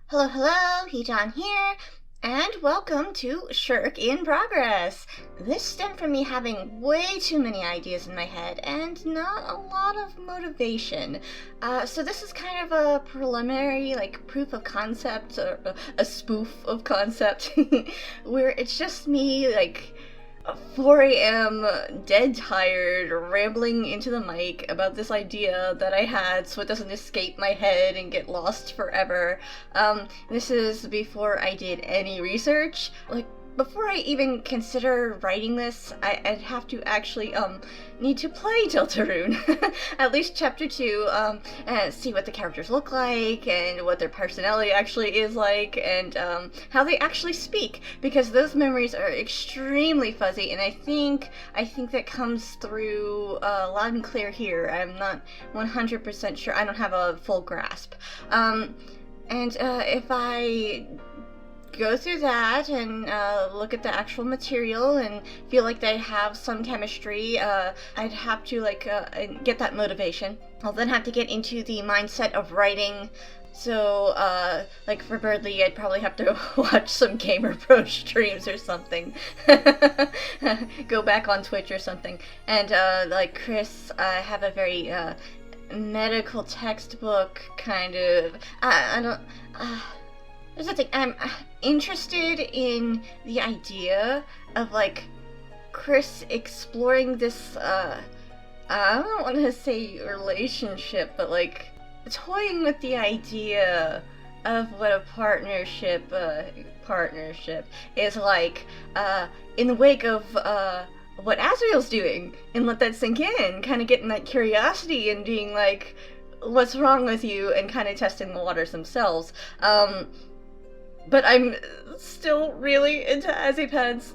Hello, hello, Heejun here, and welcome to Shirk in Progress. This stemmed from me having way too many ideas in my head and not a lot of motivation. So this is kind of a preliminary, proof of concept, or a spoof of concept, where it's just me, 4 a.m., dead tired, rambling into the mic about this idea that I had so it doesn't escape my head and get lost forever. This is before I did any research. Before I even consider writing this, I'd have to actually, need to play Deltarune. At least chapter 2, and see what the characters look like, and what their personality actually is like, and, how they actually speak, because those memories are extremely fuzzy, and I think that comes through, loud and clear here. I'm not 100% sure. I don't have a full grasp. If I go through that and look at the actual material and feel like they have some chemistry, I'd have to get that motivation. I'll then have to get into the mindset of writing. So, for Berdly, I'd probably have to watch some Gamer Pro streams or something. Go back on Twitch or something. And, Kris, I have a very, medical textbook kind of. I don't. There's the thing. I'm interested in the idea of, Kris exploring this, I don't want to say relationship, but, toying with the idea of what a partnership is like, in the wake of, what Azriel's doing, and let that sink in, kind of getting that curiosity and being like, what's wrong with you, and kind of testing the waters themselves. But I'm still really into Azipants.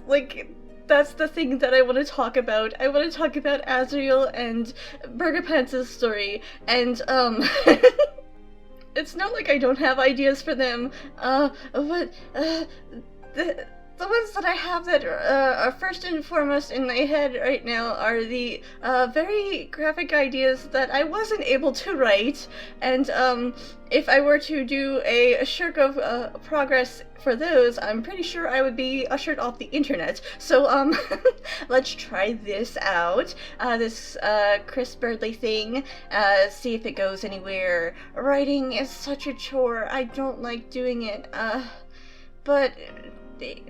That's the thing that I want to talk about. I want to talk about Azriel and Burger Pants' story, and, it's not like I don't have ideas for them, the ones that I have that are first and foremost in my head right now are the very graphic ideas that I wasn't able to write, and if I were to do a shirk of progress for those, I'm pretty sure I would be ushered off the internet. So let's try this out, this Kris Berdly thing, see if it goes anywhere. Writing is such a chore. I don't like doing it, but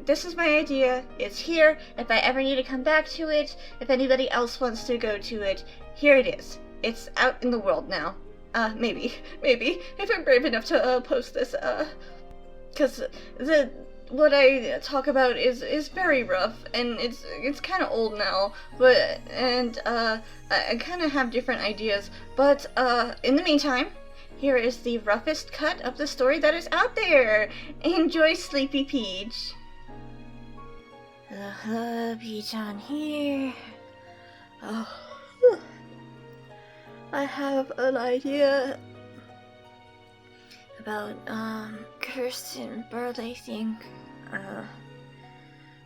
this is my idea. It's here. If I ever need to come back to it, if anybody else wants to go to it, here it is. It's out in the world now. Maybe, if I'm brave enough to, post this, cause what I talk about is very rough, and it's kind of old now, I kind of have different ideas, but, in the meantime, here is the roughest cut of the story that is out there. Enjoy, Sleepy Peach. Peach-on here. Oh. I have an idea about, Kris and Berdly, I think.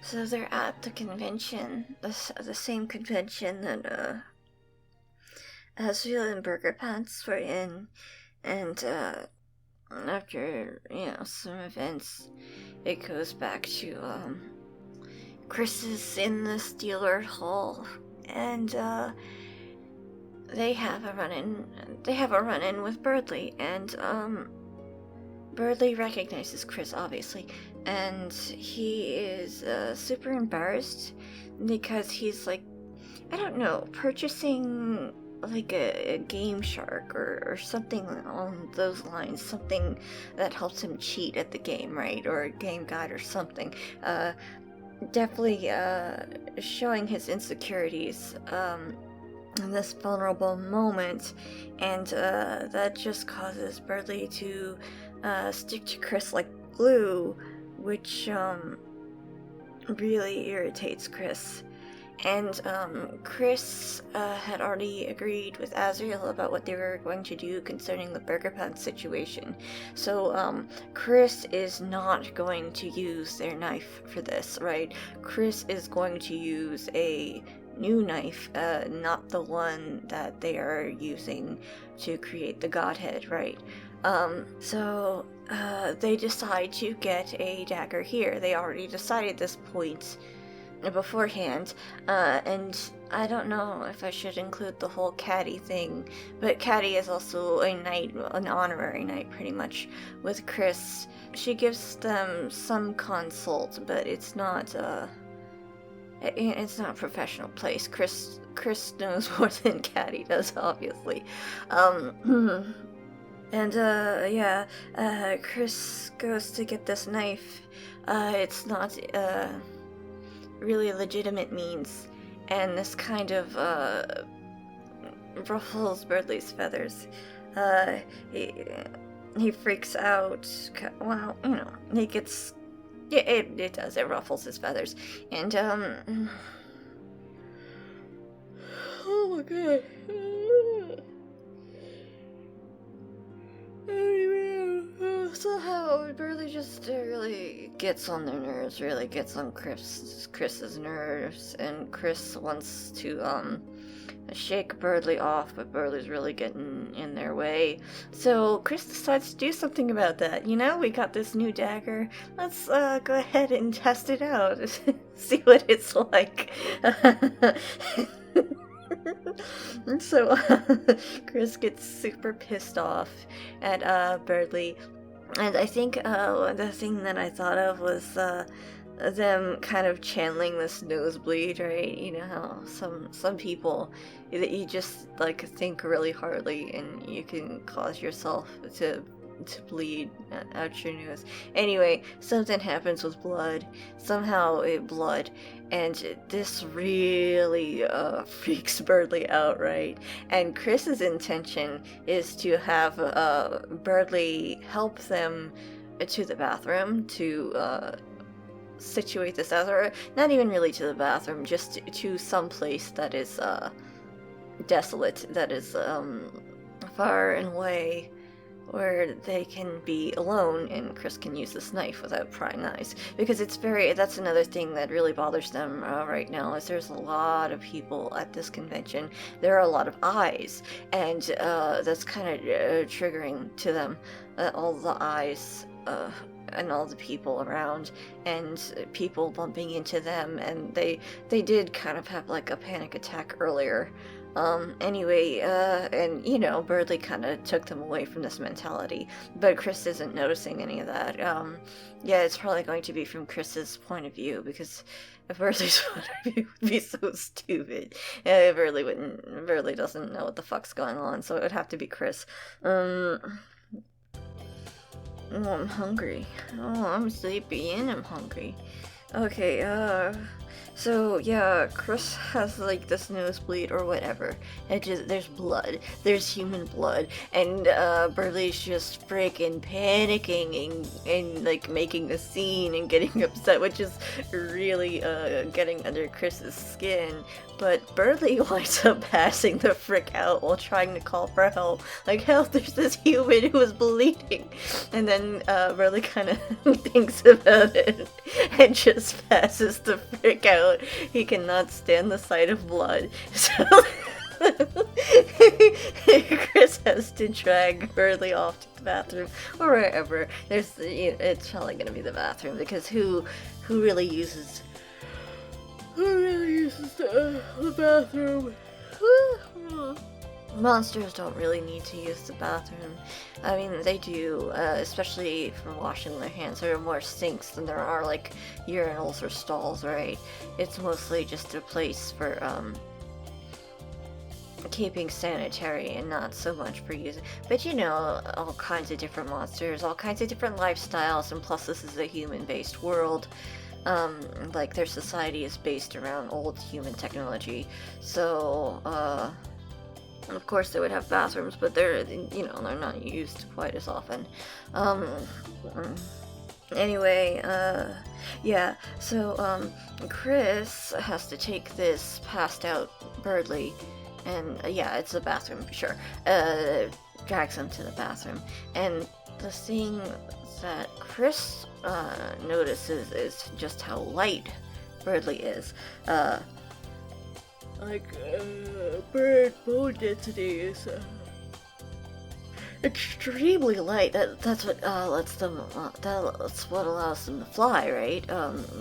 So they're at the convention, the same convention that, Azriel and Burger Pants were in, and, after, some events, it goes back to, Kris is in the Steeler Hall, and, they have a run-in with Berdly, and, Berdly recognizes Kris, obviously, and he is, super embarrassed, because he's, purchasing a game shark or something along those lines, something that helps him cheat at the game, right? Or a game guide or something. Definitely showing his insecurities in this vulnerable moment, and that just causes Berdly to stick to Kris like glue, which really irritates Kris. And Kris had already agreed with Azriel about what they were going to do concerning the Burger Pants situation. So Kris is not going to use their knife for this, right? Kris is going to use a new knife, not the one that they are using to create the Godhead, right? So they decide to get a dagger here. They already decided this point beforehand, and I don't know if I should include the whole Caddy thing, but Caddy is also a knight, an honorary knight pretty much, with Kris. She gives them some consult, but it's not a professional place. Kris knows more than Caddy does, obviously. And, Kris goes to get this knife. It's not, really legitimate means, and this kind of, ruffles Berdly's feathers. He freaks out. Well, he gets... Yeah, it does. It ruffles his feathers. And, oh my god. Somehow, Berdly just really gets on their nerves, really gets on Kris's nerves, and Kris wants to, shake Berdly off, but Berdly's really getting in their way. So Kris decides to do something about that. We got this new dagger. Let's, go ahead and test it out. See what it's like. So, Kris gets super pissed off at, Berdly. And I think, the thing that I thought of was, them kind of channeling this nosebleed, right? You know how some people, that you just, think really hardly and you can cause yourself to bleed out your nose. Anyway, something happens with blood. Somehow blood. And this really freaks Berdly out, right? And Kris's intention is to have Berdly help them to the bathroom to situate this out, or not even really to the bathroom, just to some place that is desolate, that is far and away, where they can be alone and Kris can use this knife without prying eyes. Because that's another thing that really bothers them right now, is there's a lot of people at this convention. There are a lot of eyes, and that's kind of triggering to them, all the eyes and all the people around, and people bumping into them, and they did kind of have a panic attack earlier. Anyway, and Berdly kind of took them away from this mentality, but Kris isn't noticing any of that. Yeah, it's probably going to be from Kris's point of view, because Berdly's point of view would be so stupid. Berdly doesn't know what the fuck's going on, so it would have to be Kris. Oh, I'm hungry. Oh, I'm sleepy and I'm hungry. Okay, so yeah, Kris has this nosebleed or whatever. There's blood. There's human blood. And Berdly's just freaking panicking and making a scene and getting upset, which is really getting under Kris's skin. But Berdly winds up passing the frick out while trying to call for help. Help, there's this human who is bleeding. And then Berdly kind of thinks about it and just passes the frick out. He cannot stand the sight of blood. So Kris has to drag Berdly off to the bathroom or wherever. It's probably gonna be the bathroom, because who really uses the bathroom? Monsters don't really need to use the bathroom. I mean, they do, especially for washing their hands. There are more sinks than there are, urinals or stalls, right? It's mostly just a place for, keeping sanitary and not so much for using. But all kinds of different monsters, all kinds of different lifestyles, and plus this is a human-based world. Their society is based around old human technology, so, of course they would have bathrooms, but they're not used quite as often. Anyway, yeah, so, Kris has to take this passed out Berdly, and, yeah, it's a bathroom, sure, drags him to the bathroom, and the thing that Kris notices is just how light Berdly is. Bird bone density is extremely light. That's what lets them. That's what allows them to fly, right?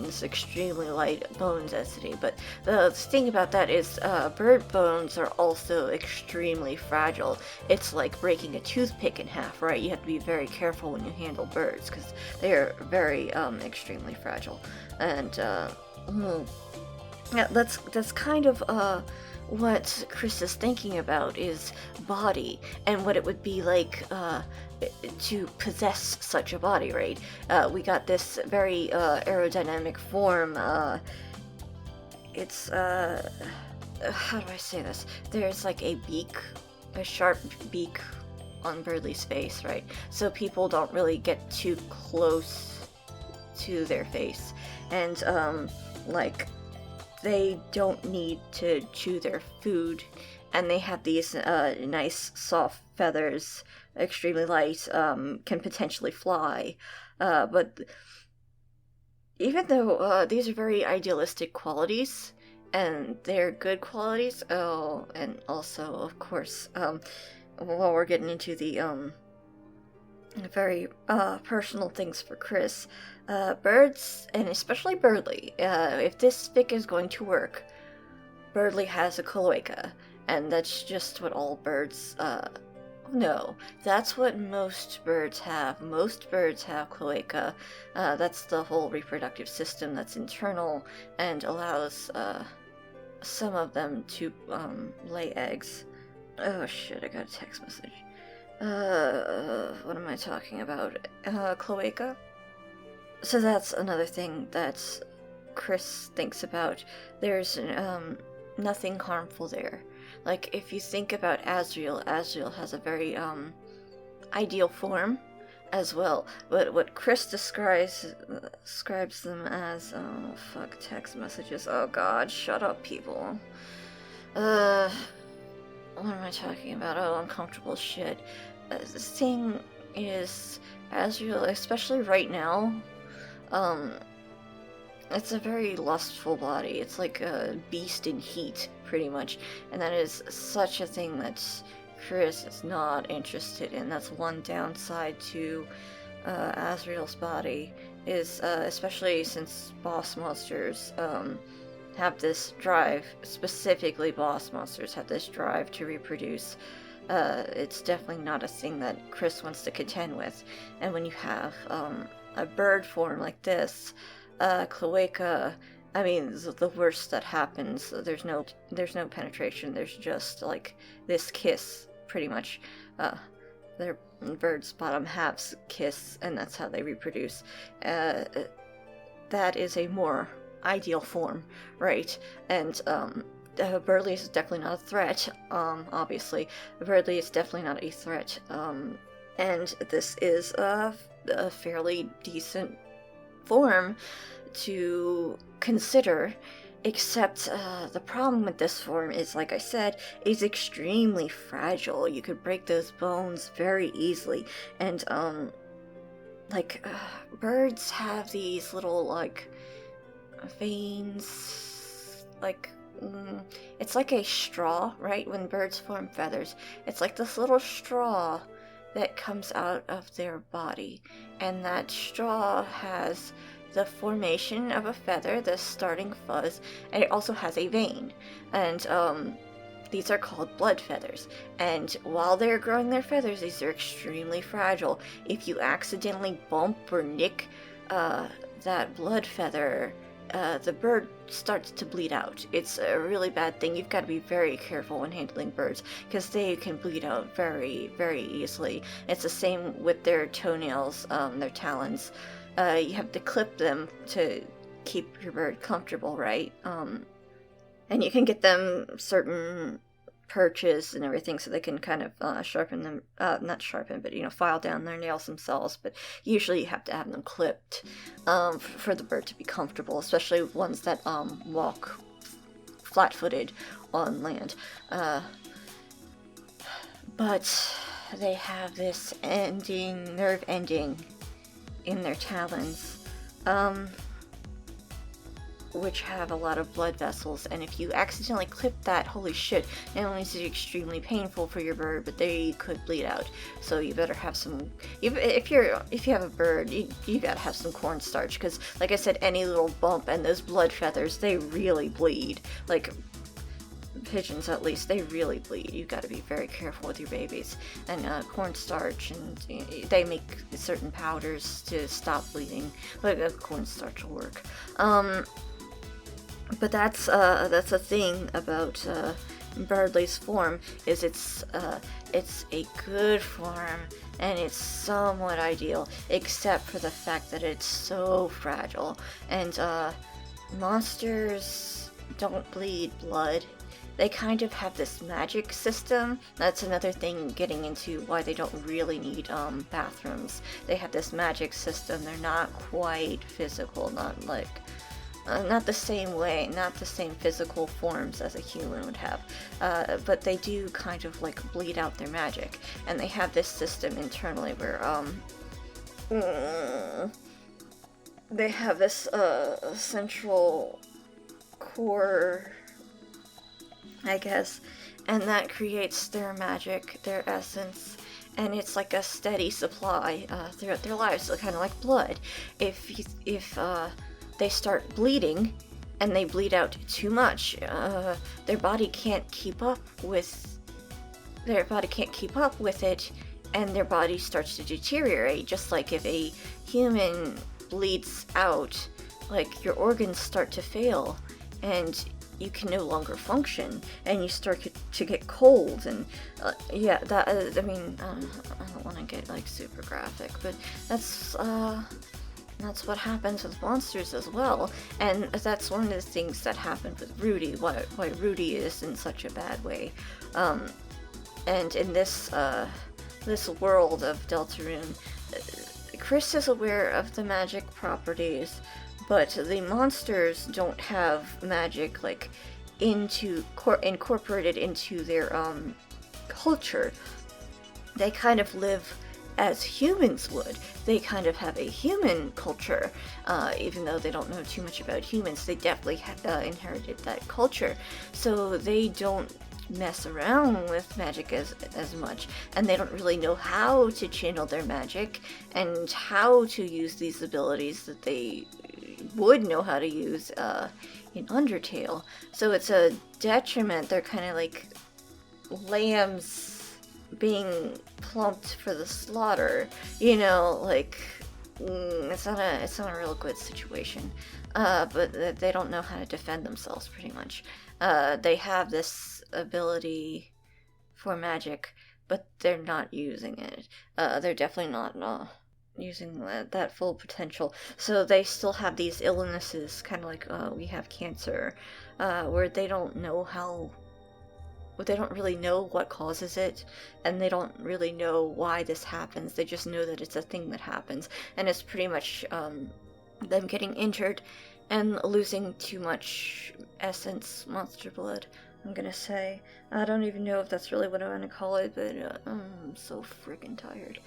This extremely light bone density. But the thing about that is, bird bones are also extremely fragile. It's like breaking a toothpick in half, right? You have to be very careful when you handle birds because they are very extremely fragile. And yeah, that's kind of what Kris is thinking about is body and what it would be like to possess such a body, right? We got this very aerodynamic form. It's how do I say this? There's like a beak, a sharp beak on Berdly's face, right? So people don't really get too close to their face, and like they don't need to chew their food, and they have these nice soft feathers, extremely light, can potentially fly, but even though these are very idealistic qualities, and they're good qualities, oh, and also, of course, while we're getting into the very personal things for Kris, birds, and especially Berdly, if this fic is going to work, Berdly has a cloaca, and that's just what all birds, no, that's what most birds have. Most birds have cloaca. That's the whole reproductive system that's internal and allows, some of them to, lay eggs. Oh shit, I got a text message. What am I talking about? Cloaca? So that's another thing that Kris thinks about. There's, nothing harmful there. Like, if you think about Azrael has a very, ideal form as well. But what Kris describes them as, oh, fuck, text messages. Oh god, shut up, people. What am I talking about? Oh, uncomfortable shit. The thing is, Azrael, especially right now, it's a very lustful body. It's like a beast in heat, pretty much. And that is such a thing that Kris is not interested in. That's one downside to Azrael's body, is especially since boss monsters have this drive, specifically boss monsters have this drive to reproduce. It's definitely not a thing that Kris wants to contend with. And when you have a bird form like this, cloaca, I mean, the worst that happens, there's no penetration, there's just like this kiss, pretty much. Their bird's bottom halves kiss, and that's how they reproduce. That is a more ideal form, right? And Berdly is definitely not a threat, obviously. Berdly is definitely not a threat, and this is a fairly decent form to consider, except the problem with this form is, like I said, is extremely fragile. You could break those bones very easily, and birds have these little, like, veins, like, it's like a straw, right? When birds form feathers, it's like this little straw that comes out of their body, and that straw has the formation of a feather, the starting fuzz, and it also has a vein, and these are called blood feathers. And while they're growing their feathers, these are extremely fragile. If you accidentally bump or nick that blood feather, the bird starts to bleed out. It's a really bad thing. You've got to be very careful when handling birds, because they can bleed out very, very easily. It's the same with their toenails, their talons. You have to clip them to keep your bird comfortable, right? And you can get them certain perches and everything so they can kind of sharpen them, not sharpen, but, file down their nails themselves. But usually you have to have them clipped for the bird to be comfortable, especially ones that walk flat-footed on land. But they have this nerve ending in their talons. which have a lot of blood vessels, and if you accidentally clip that, holy shit, not only is it extremely painful for your bird, but they could bleed out. So you better have some, if you have a bird, you gotta have some cornstarch, because like I said, any little bump and those blood feathers, they really bleed. Like pigeons, at least, they really bleed. You got to be very careful with your babies. And cornstarch, and they make certain powders to stop bleeding, but cornstarch will work. But that's a thing about Berdly's form, is it's a good form, and it's somewhat ideal, except for the fact that it's so fragile. And monsters don't bleed blood. They kind of have this magic system. That's another thing getting into why they don't really need bathrooms. They have this magic system. They're not quite physical, not like, not the same way, not the same physical forms as a human would have. But they do kind of like bleed out their magic. And they have this system internally where they have this central core, I guess, and that creates their magic, their essence, and it's like a steady supply throughout their lives, so kind of like blood. If they start bleeding and they bleed out too much, their body can't keep up with it, and their body starts to deteriorate. Just like if a human bleeds out, like your organs start to fail, and you can no longer function, and you start to get cold, and yeah, that I mean, I don't want to get like super graphic, but that's what happens with monsters as well, and that's one of the things that happened with Rudy. Why Rudy is in such a bad way, and in this world of Deltarune, Kris is aware of the magic properties, but the monsters don't have magic like incorporated into their culture. They kind of live as humans would. They kind of have a human culture, even though they don't know too much about humans. They definitely inherited that culture, so they don't mess around with magic as much, and they don't really know how to channel their magic and how to use these abilities that they would know how to use in Undertale. So it's a detriment. They're kind of like lambs being plumped for the slaughter, like it's not a real good situation. But they don't know how to defend themselves, pretty much. They have this ability for magic, but they're not using it. They're definitely not using that full potential. So they still have these illnesses, kind of like we have cancer, where they don't really know what causes it, and they don't really know why this happens. They just know that it's a thing that happens, and it's pretty much them getting injured and losing too much essence, monster blood, I'm gonna say. I don't even know if that's really what I'm gonna call it, but I'm so freaking tired.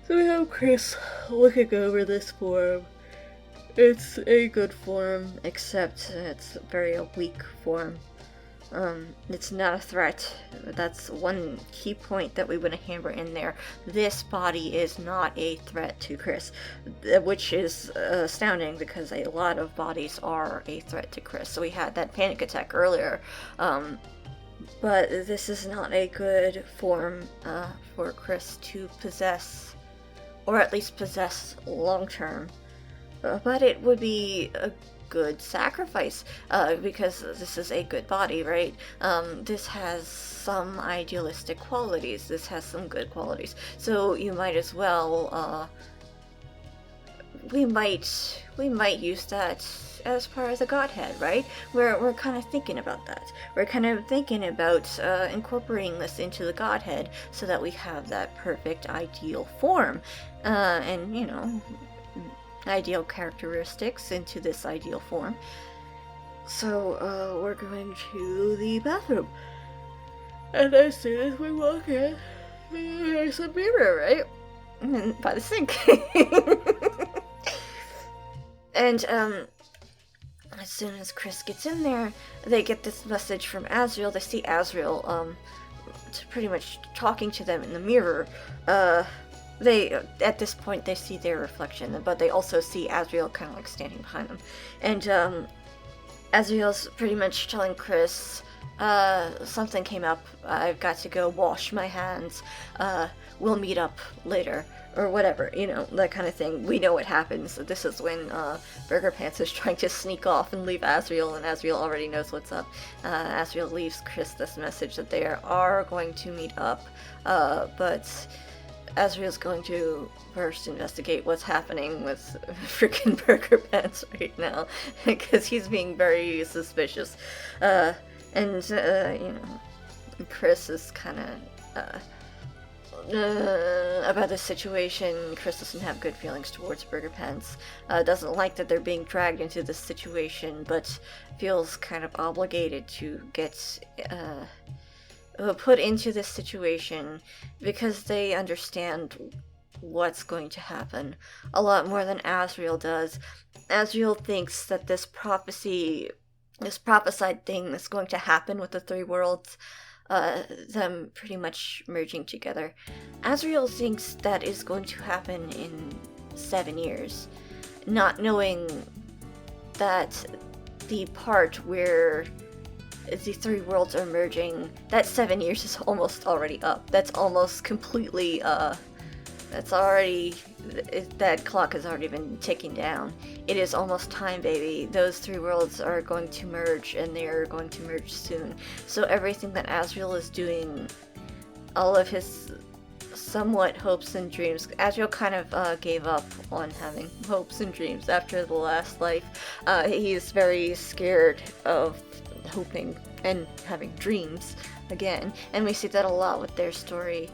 So we have Kris looking over this form. It's a good form, except it's a very weak form. It's not a threat. That's one key point that we want to hammer in there. This body is not a threat to Kris, which is astounding because a lot of bodies are a threat to Kris. So we had that panic attack earlier, but this is not a good form for Kris to possess, or at least possess long term. But it would be a good sacrifice, because this is a good body, right? This has some idealistic qualities. This has some good qualities. So you might as well, we might use that as part of the Godhead, right? We're kind of thinking about that. We're kind of thinking about incorporating this into the Godhead so that we have that perfect ideal form, and ideal characteristics into this ideal form. So we're going to the bathroom, and as soon as we walk in, there's a mirror, right? And by the sink. And, as soon as Kris gets in there, they get this message from Azriel. They see Azriel, pretty much talking to them in the mirror. They, at this point, they see their reflection, but they also see Azriel kind of like standing behind them. And, Azriel's pretty much telling Kris, something came up, I've got to go wash my hands, we'll meet up later, or whatever, that kind of thing. We know what happens. This is when, Burger Pants is trying to sneak off and leave Azriel, and Azriel already knows what's up. Azriel leaves Kris this message that they are going to meet up, but Azriel's going to first investigate what's happening with freaking Burger Pants right now, because he's being very suspicious. Kris is kind of, about this situation. Kris doesn't have good feelings towards Burger Pants, doesn't like that they're being dragged into this situation, but feels kind of obligated to get, put into this situation because they understand what's going to happen a lot more than Azriel does. Azriel thinks that this prophesied thing that's going to happen with the three worlds, them pretty much merging together. Azriel thinks that is going to happen in 7 years, not knowing that the part where the three worlds are merging, that 7 years is almost already up. That's almost completely, that clock has already been ticking down. It is almost time, baby. Those three worlds are going to merge, and they are going to merge soon. So everything that Azriel is doing, all of his somewhat hopes and dreams, Azriel kind of gave up on having hopes and dreams after the last life. He's very scared of hoping and having dreams again, and we see that a lot with their story.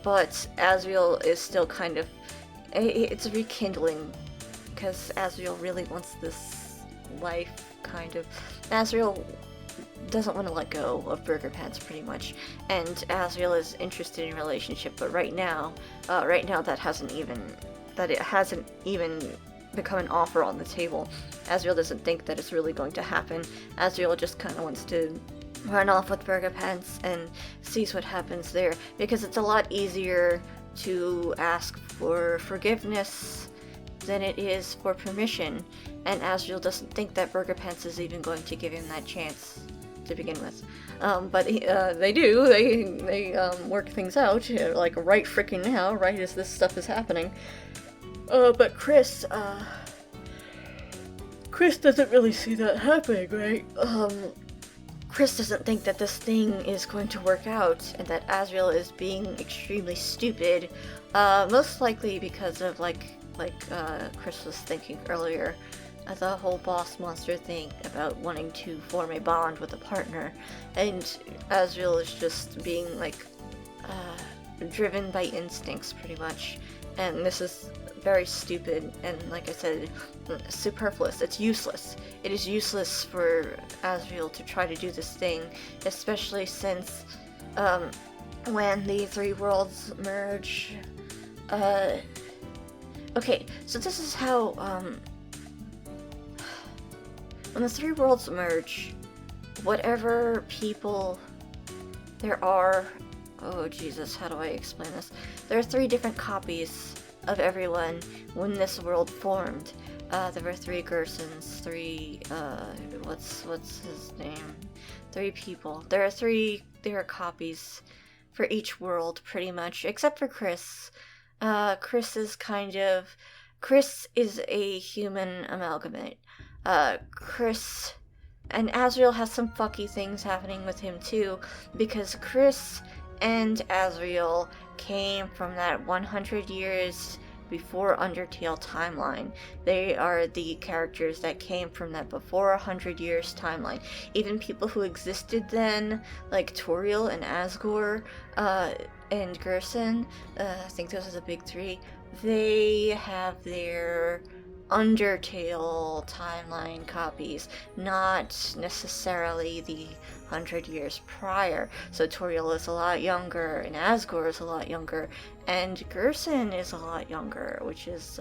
But Azriel is still kind of, it's a rekindling, because Azriel really wants this life, kind of. Azriel doesn't want to let go of Burger Pants, pretty much, and Azriel is interested in a relationship, but right now it hasn't even become an offer on the table. Azriel doesn't think that it's really going to happen. Azriel just kind of wants to run off with Burger Pants and sees what happens there, because it's a lot easier to ask for forgiveness than it is for permission, and Azriel doesn't think that Burger Pants is even going to give him that chance to begin with. But they do. They work things out, like right freaking now, right as this stuff is happening. But Kris doesn't really see that happening, right? Kris doesn't think that this thing is going to work out, and that Azriel is being extremely stupid, most likely because of, like Kris was thinking earlier, the whole boss monster thing about wanting to form a bond with a partner, and Azriel is just being, driven by instincts, pretty much, and this is very stupid, and like I said, superfluous. It's useless. It is useless for Azriel to try to do this thing, especially since, when the three worlds merge, okay, so this is how, when the three worlds merge, whatever people there are, oh Jesus, how do I explain this? There are 3 different copies of everyone when this world formed. There were 3 Gersons, 3, what's his name? 3 people. There are copies for each world, pretty much, except for Kris. Kris is a human amalgamate. Kris, and Azriel has some fucky things happening with him too, because Kris and Azriel came from that 100 years before Undertale timeline. They are the characters that came from that before 100 years timeline. Even people who existed then, like Toriel and Asgore, and Gerson, I think those are the big 3, they have their Undertale timeline copies, not necessarily the 100 years prior. So Toriel is a lot younger, and Asgore is a lot younger, and Gerson is a lot younger, which is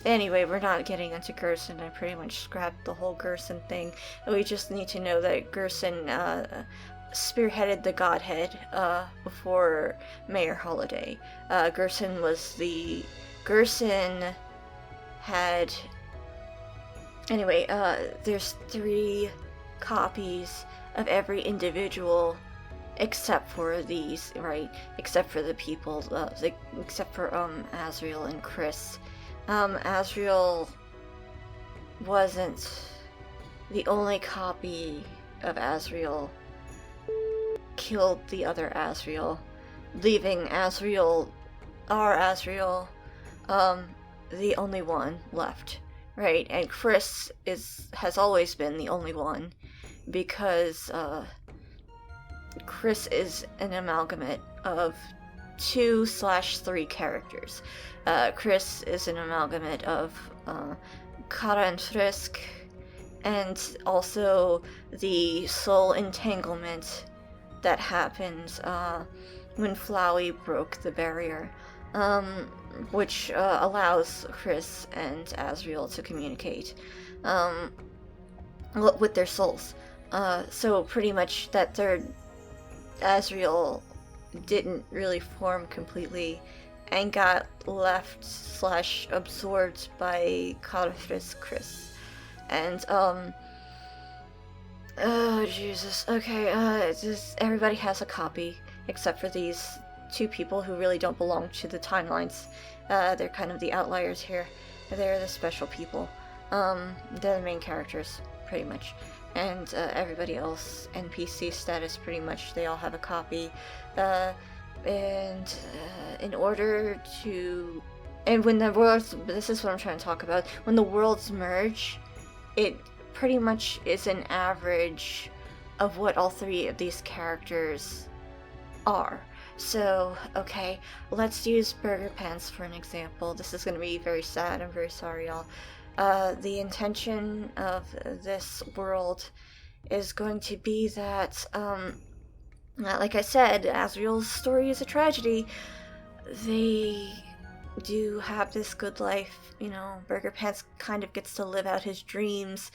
Anyway, we're not getting into Gerson. I pretty much scrapped the whole Gerson thing. We just need to know that Gerson spearheaded the Godhead before Mayor Holiday. Gerson had... Anyway, there's 3 copies of every individual except for these, right? Except for the people, except for Azrael and Kris. Azrael wasn't the only copy of Azrael killed the other Azrael, leaving Azrael, our Azrael, the only one left, right? And Kris has always been the only one, because Kris is an amalgamate of 2/3 characters. Kris is an amalgamate of Kara and Frisk, and also the soul entanglement that happened when Flowey broke the barrier, which allows Kris and Azrael to communicate with their souls. So pretty much that third Azrael didn't really form completely and got left / absorbed by Karfris Kris. And oh Jesus, okay, everybody has a copy except for these 2 people who really don't belong to the timelines. They're kind of the outliers here. They're the special people. They're the main characters, pretty much. And everybody else, NPC status, pretty much, they all have a copy. And in order to... And when the worlds... This is what I'm trying to talk about. When the worlds merge, it pretty much is an average of what all 3 of these characters are. So, okay, let's use Burger Pants for an example. This is going to be very sad. I'm very sorry, y'all. The intention of this world is going to be that, like I said, Azrael's story is a tragedy. They do have this good life, you know. Burger Pants kind of gets to live out his dreams,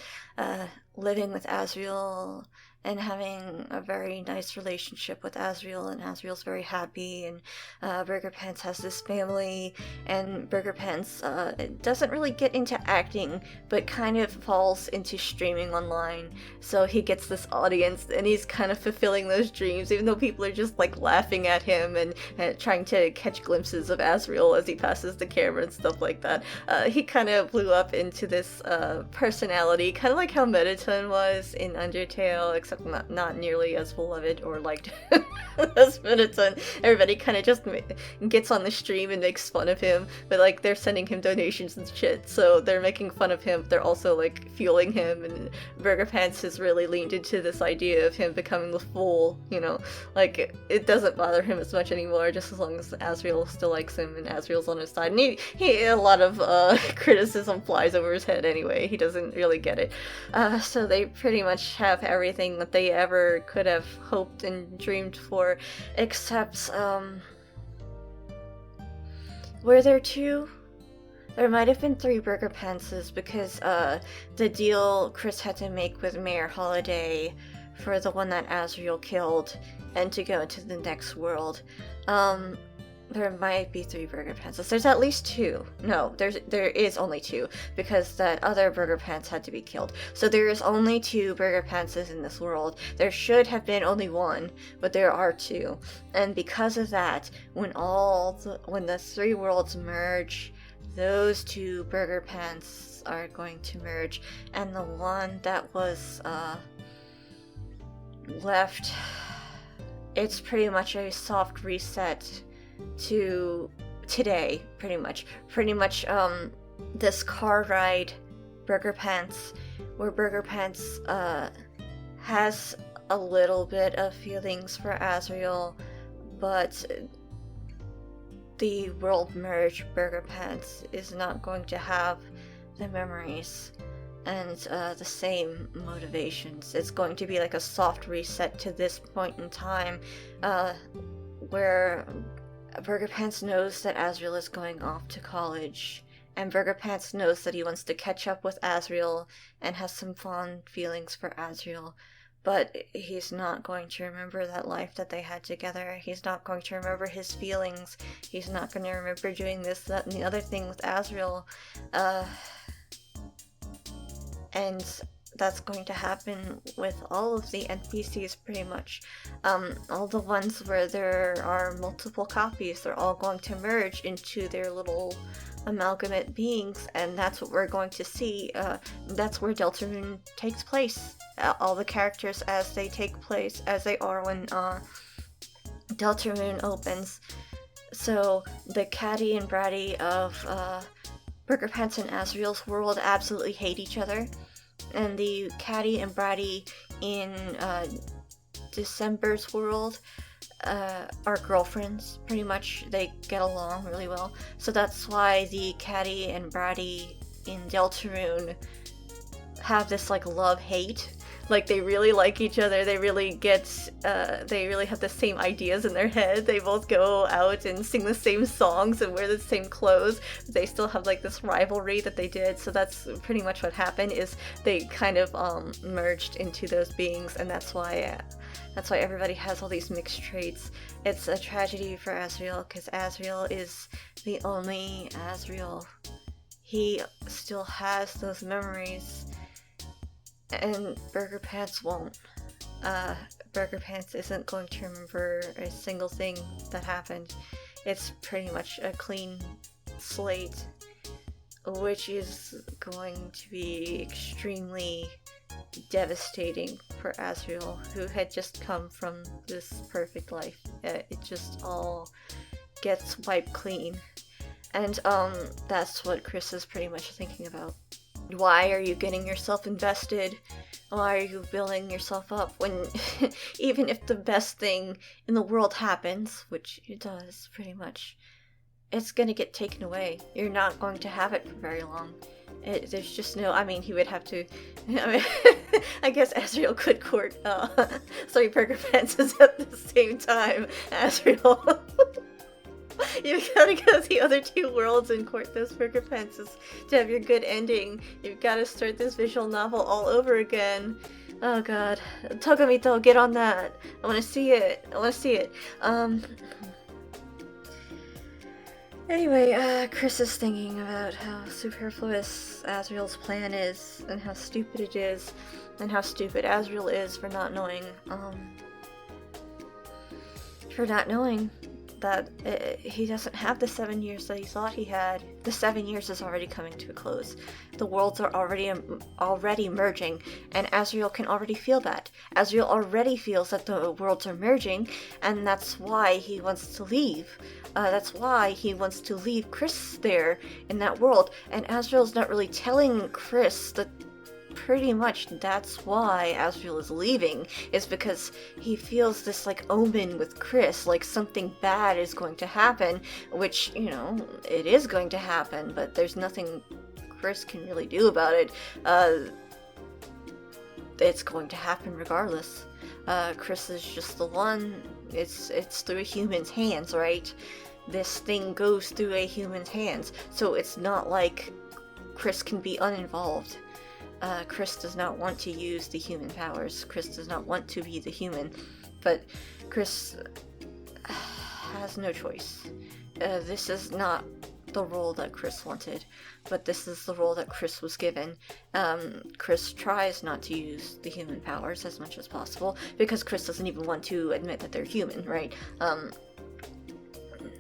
living with Azrael and having a very nice relationship with Azrael, and Azrael's very happy, and Burger Pants has this family, and Burger Pants doesn't really get into acting, but kind of falls into streaming online, so he gets this audience, and he's kind of fulfilling those dreams, even though people are just like laughing at him and trying to catch glimpses of Azrael as he passes the camera and stuff like that. He kind of blew up into this personality, kind of like how Mettaton was in Undertale, except not nearly as beloved or liked as Mettaton. Everybody kind of just gets on the stream and makes fun of him, but like they're sending him donations and shit, so they're making fun of him, but they're also like fueling him, and Burger Pants has really leaned into this idea of him becoming the fool, you know, like it doesn't bother him as much anymore, just as long as Azrael still likes him and Azrael's on his side, and he a lot of criticism flies over his head anyway. He doesn't really get it. So they pretty much have everything that they ever could have hoped and dreamed for, except were there 2? There might have been 3 Burger Pantses, because the deal Kris had to make with Mayor Holiday for the one that Azrael killed and to go to the next world, there might be 3 Burger Pantses. There's at least 2. No, there is only 2, because that other Burger Pants had to be killed. So there is only 2 Burger Pantses in this world. There should have been only 1, but there are 2. And because of that, when the 3 worlds merge, those 2 Burger Pants are going to merge, and the one that was left, it's pretty much a soft reset to today, pretty much this car ride Burger Pants, where Burger Pants has a little bit of feelings for Azrael, but the world merge Burger Pants is not going to have the memories and the same motivations. It's going to be like a soft reset to this point in time, where Burger Pants knows that Azrael is going off to college, And Burger Pants knows that he wants to catch up with Asriel and has some fond feelings for Asriel. But he's not going to remember that life that they had together. He's not going to remember his feelings. He's not going to remember doing this, that, and the other thing with Asriel. And that's going to happen with all of the NPCs pretty much. All the ones where there are multiple copies, they're all going to merge into their little amalgamate beings, and that's what we're going to see. That's where Deltarune takes place. All the characters as they take place, as they are when Deltarune opens. So the Catty and Bratty of Burger Pants and Asriel's world absolutely hate each other, and the Catty and Bratty in December's world are girlfriends, pretty much. They get along really well. So that's why the Catty and Bratty in Deltarune have this like love-hate. Like, they really like each other, they really have the same ideas in their head, they both go out and sing the same songs and wear the same clothes, they still have like this rivalry that they did. So that's pretty much what happened, is they kind of merged into those beings, and that's why everybody has all these mixed traits. It's a tragedy for Asriel, because Asriel is the only Asriel. He still has those memories, and Burger Pants won't. Burger Pants isn't going to remember a single thing that happened. It's pretty much a clean slate, which is going to be extremely devastating for Asriel, who had just come from this perfect life. It just all gets wiped clean. And that's what Kris is pretty much thinking about. Why are you getting yourself invested? Why are you building yourself up when even if the best thing in the world happens, which it does pretty much, it's gonna get taken away. You're not going to have it for very long. There's just no, I mean, he would have to, I guess Asriel could court, Burger Pants at the same time. Asriel. You gotta go to the other two worlds and court those Burger Pants to have your good ending. You've gotta start this visual novel all over again. Oh god. Togamito, get on that. I wanna see it. Anyway, Kris is thinking about how superfluous Asriel's plan is, and how stupid it is, and how stupid Asriel is for not knowing that he doesn't have the 7 years that he thought he had. The 7 years is already coming to a close. The worlds are already merging, and Asriel can already feel that. Asriel already feels that the worlds are merging, and that's why he wants to leave. That's why he wants to leave Kris there in that world, and Asriel's not really telling Kris that pretty much that's why Asriel is leaving, is because he feels this like omen with Kris, like something bad is going to happen, which, you know, it is going to happen, but there's nothing Kris can really do about it. It's going to happen regardless. Kris is just the one. It's through a human's hands, right? This thing goes through a human's hands, so it's not like Kris can be uninvolved. Kris does not want to use the human powers. Kris does not want to be the human, but Kris has no choice. This is not the role that Kris wanted, but this is the role that Kris was given. Kris tries not to use the human powers as much as possible, because Kris doesn't even want to admit that they're human, right?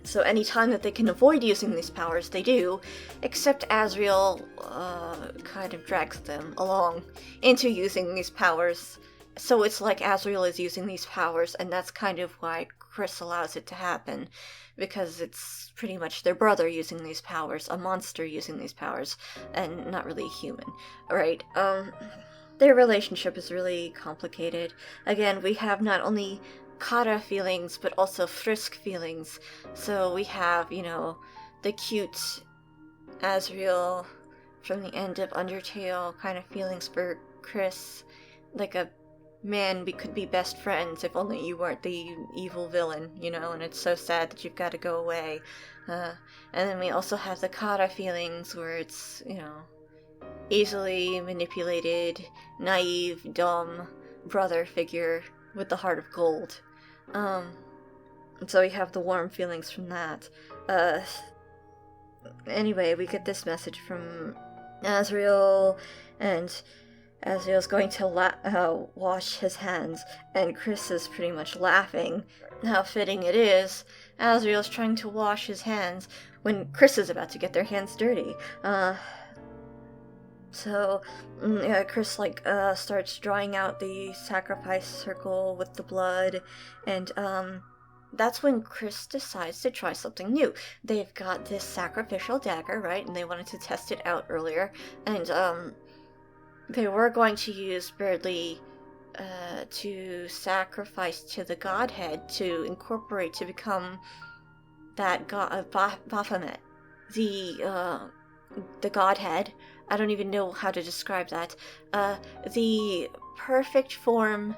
So any time that they can avoid using these powers, they do, except Asriel kind of drags them along into using these powers. So it's like Asriel is using these powers, and that's kind of why Kris allows it to happen, because it's pretty much their brother using these powers, a monster using these powers, and not really a human, right? Their relationship is really complicated. Again, we have not only Kara feelings, but also Frisk feelings. So we have, you know, the cute Asriel from the end of Undertale kind of feelings for Kris, like a man, we could be best friends if only you weren't the evil villain, and it's so sad that you've got to go away. And then we also have the Kara feelings, where it's, easily manipulated, naive, dumb brother figure with the heart of gold. So we have the warm feelings from that. Anyway, we get this message from Azriel, and Azriel's going to wash his hands, and Kris is pretty much laughing. How fitting it is. Azriel's trying to wash his hands when Kris is about to get their hands dirty. So Kris starts drawing out the sacrifice circle with the blood, and that's when Kris decides to try something new. They've got this sacrificial dagger, right? And they wanted to test it out earlier, and they were going to use Berdly to sacrifice to the Godhead, to incorporate, to become that god of Baphomet, the Godhead. I don't even know how to describe that. The perfect form.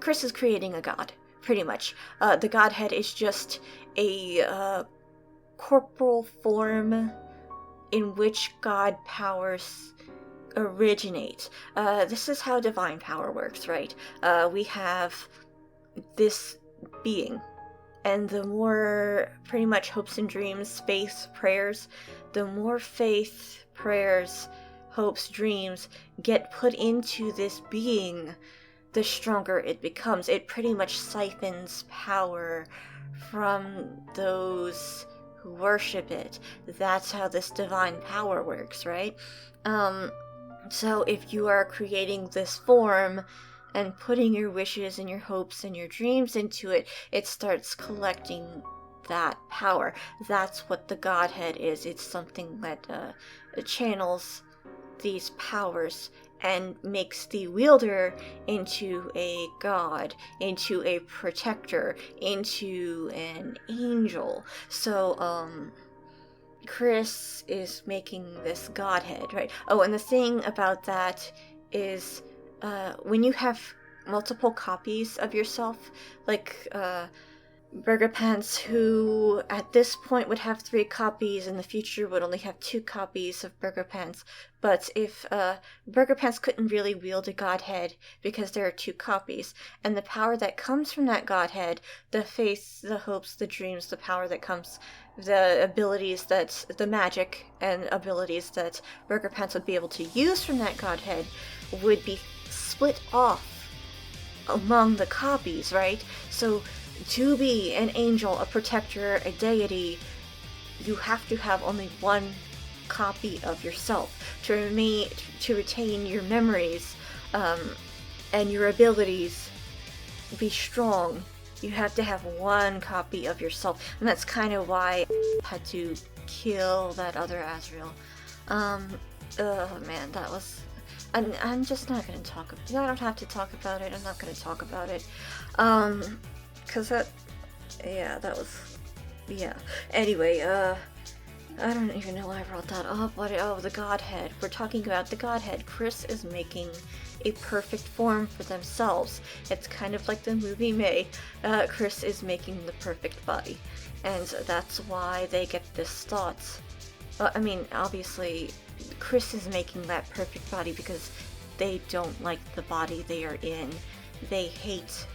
Kris is creating a god, pretty much. The Godhead is just a corporal form in which God powers originate. This is how divine power works, right? We have this being, and the more pretty much hopes and dreams, faith, prayers, the more faith, prayers, hopes, dreams get put into this being, the stronger it becomes. It pretty much siphons power from those who worship it. That's how this divine power works, right? So if you are creating this form and putting your wishes and your hopes and your dreams into it, it starts collecting that power. That's what the Godhead is. It's something that channels these powers and makes the wielder into a god, into a protector, into an angel. So, Kris is making this Godhead, right? Oh, and the thing about that is, when you have multiple copies of yourself, like, Burger Pants, who at this point would have 3 copies, in the future would only have 2 copies of Burger Pants. But if Burger Pants couldn't really wield a Godhead because there are 2 copies, and the power that comes from that Godhead, the faith, the hopes, the dreams, the power that comes, the abilities that, the magic and abilities that Burger Pants would be able to use from that Godhead would be split off among the copies, right? So to be an angel, a protector, a deity, you have to have only 1 copy of yourself. To retain your memories and your abilities, be strong, you have to have 1 copy of yourself. And that's kind of why I had to kill that other Azriel. Oh man, that was... I'm just not going to talk about it. I don't have to talk about it. I'm not going to talk about it. Cause that was, Anyway, I don't even know why I brought that up. The Godhead. We're talking about the Godhead. Kris is making a perfect form for themselves. It's kind of like the movie May. Kris is making the perfect body. And that's why they get this thought. Obviously, Kris is making that perfect body because they don't like the body they are in. They hate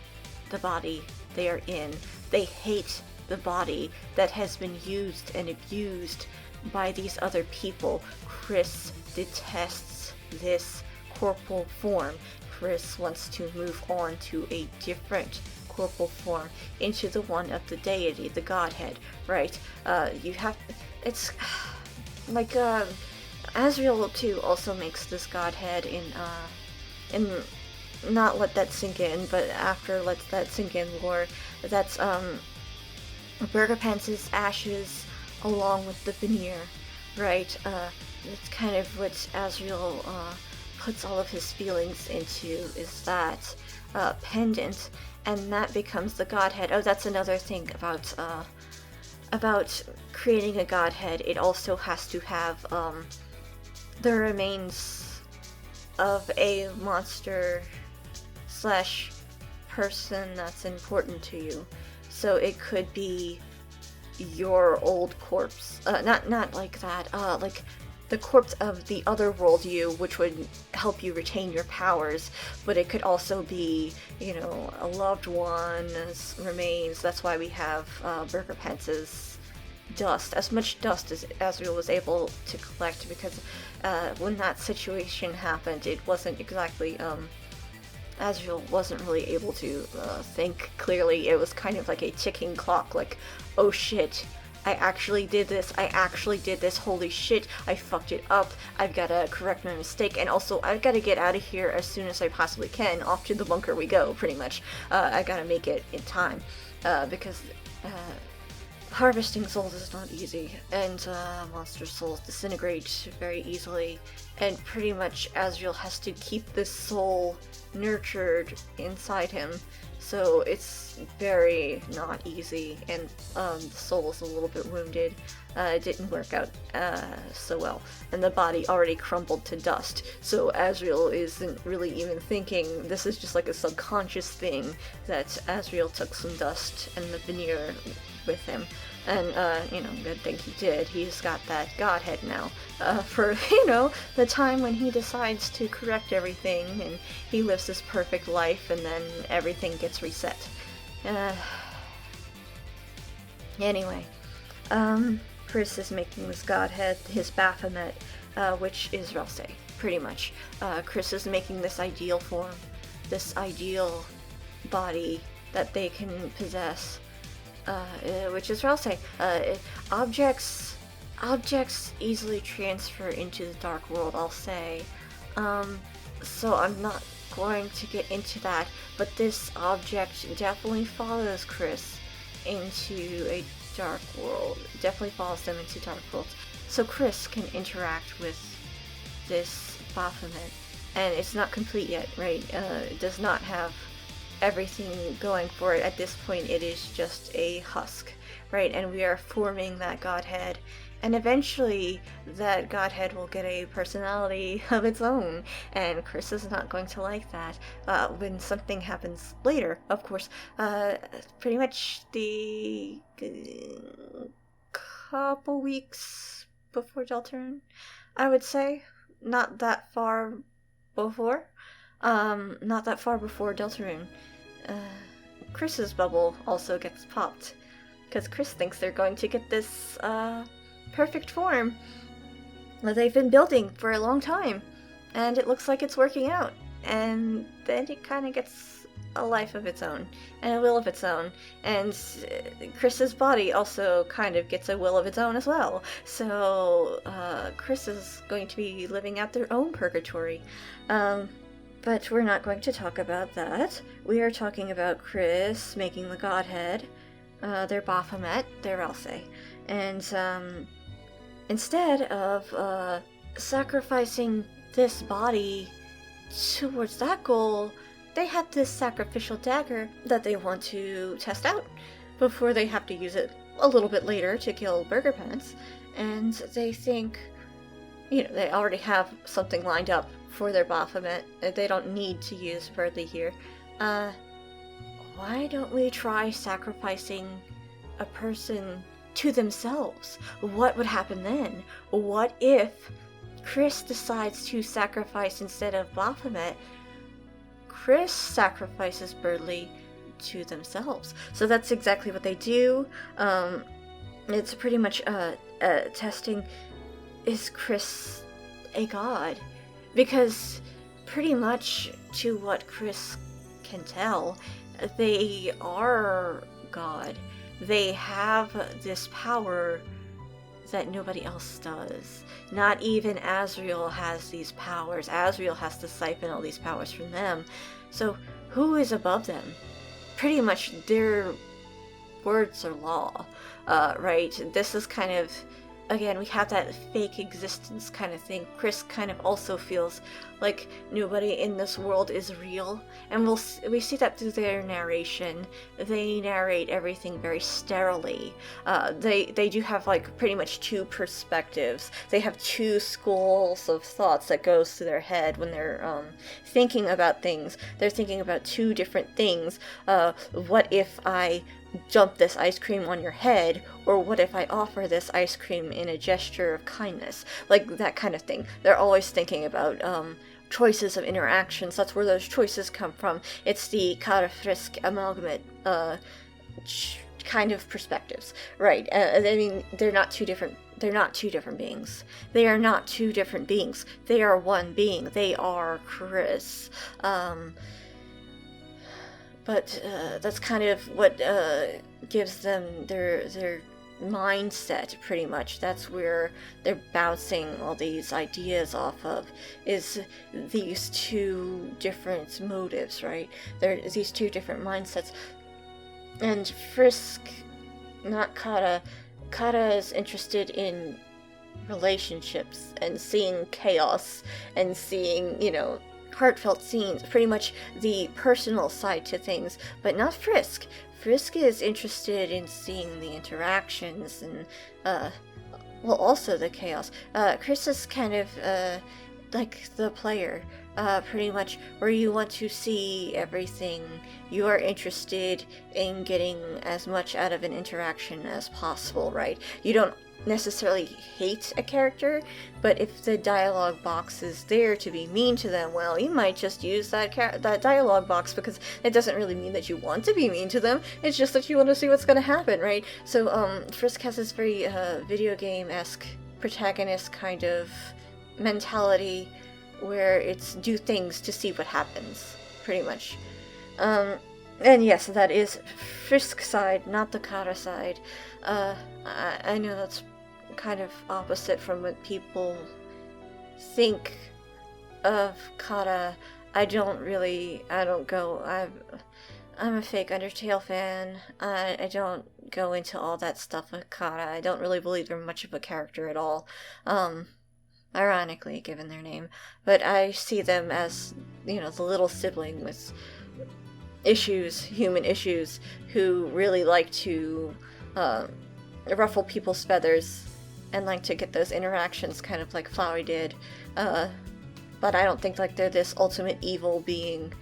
the body they are in. They hate the body that has been used and abused by these other people. Kris detests this corporal form. Kris wants to move on to a different corporal form, into the one of the deity, the Godhead, right? It's like, Azriel too also makes this Godhead in not let that sink in, but after let that sink in lore. That's Burger Pants' ashes along with the veneer, right? That's kind of what Azriel puts all of his feelings into, is that pendant, and that becomes the Godhead. Oh, that's another thing about creating a Godhead. It also has to have the remains of a monster slash person that's important to you. So it could be your old corpse. Not like that. Like the corpse of the other world you, which would help you retain your powers. But it could also be, a loved one's remains. That's why we have Burger Pence's dust, as much dust as Azrael was able to collect, because when that situation happened, it wasn't exactly, Azrael wasn't really able to think clearly. It was kind of like a ticking clock, like, oh shit, I actually did this, holy shit, I fucked it up, I've gotta correct my mistake, and also I've gotta get out of here as soon as I possibly can. Off to the bunker we go, pretty much. I gotta make it in time, because harvesting souls is not easy, and monster souls disintegrate very easily, and pretty much Azrael has to keep this soul nurtured inside him, so it's very not easy, and the soul is a little bit wounded. It didn't work out so well, and the body already crumbled to dust, so Azrael isn't really even thinking. This is just like a subconscious thing that Azrael took some dust and the veneer with him. And, good thing he did. He's got that godhead now, for, the time when he decides to correct everything, and he lives this perfect life, and then everything gets reset. Anyway, Kris is making this godhead, his Baphomet, which is Relse, pretty much. Kris is making this ideal form, this ideal body that they can possess. Which is Relse. Objects easily transfer into the dark world, I'll say. So I'm not going to get into that, but this object definitely follows Kris into a dark world. Definitely follows them into dark worlds. So Kris can interact with this Baphomet, and it's not complete yet, right? It does not have everything going for it. At this point, it is just a husk, right? And we are forming that godhead, and eventually that godhead will get a personality of its own, and Kris is not going to like that when something happens later, of course. Pretty much the couple weeks before Deltarune, I would say. Not that far before Deltarune. Kris's bubble also gets popped, because Kris thinks they're going to get this perfect form that they've been building for a long time, and it looks like it's working out, and then it kind of gets a life of its own, and a will of its own, and Kris's body also kind of gets a will of its own as well, so Kris is going to be living out their own purgatory. But we're not going to talk about that. We are talking about Kris making the godhead, their Baphomet, their Relse. And instead of sacrificing this body towards that goal, they have this sacrificial dagger that they want to test out before they have to use it a little bit later to kill Burger Pants. And they think, they already have something lined up for their Baphomet. They don't need to use Berdly here. Why don't we try sacrificing a person to themselves? What would happen then? What if Kris decides to sacrifice instead of Baphomet? Kris sacrifices Berdly to themselves. So that's exactly what they do. It's pretty much testing, is Kris a god? Because pretty much to what Kris can tell, they are God. They have this power that nobody else does. Not even Azrael has these powers. Azrael has to siphon all these powers from them. So who is above them? Pretty much their words are law, right? This is kind of again, we have that fake existence kind of thing. Kris kind of also feels like nobody in this world is real, and we see that through their narration. They narrate everything very sterilely. They do have like pretty much two perspectives. They have two schools of thoughts that goes through their head when they're thinking about things. They're thinking about two different things. What if I dump this ice cream on your head, or what if I offer this ice cream in a gesture of kindness? Like that kind of thing. They're always thinking about choices of interactions. That's where those choices come from. It's the Kara-Frisk amalgamate kind of perspectives, right? I mean, they're not two different beings. They are not two different beings. They are one being. They are Kris. But that's kind of what gives them their mindset, pretty much. That's where they're bouncing all these ideas off of, is these two different motives, right? There's these two different mindsets. And Frisk, not Kara. Kara is interested in relationships and seeing chaos and seeing, heartfelt scenes, pretty much the personal side to things, but not Frisk. Frisk is interested in seeing the interactions and, also the chaos. Kris is kind of, like the player, pretty much, where you want to see everything. You are interested in getting as much out of an interaction as possible, right? You don't necessarily hate a character, but if the dialogue box is there to be mean to them, well, you might just use that dialogue box, because it doesn't really mean that you want to be mean to them. It's just that you want to see what's going to happen, right? So Frisk has this very video game-esque protagonist kind of mentality, where it's do things to see what happens, pretty much. And yes, that is Frisk side, not the Kara side. I know that's kind of opposite from what people think of Kara. I'm a fake Undertale fan. I don't go into all that stuff with Kara. I don't really believe they're much of a character at all. Ironically, given their name. But I see them as, the little sibling with human issues, who really like to ruffle people's feathers and like to get those interactions, kind of like Flowey did. But I don't think like they're this ultimate evil being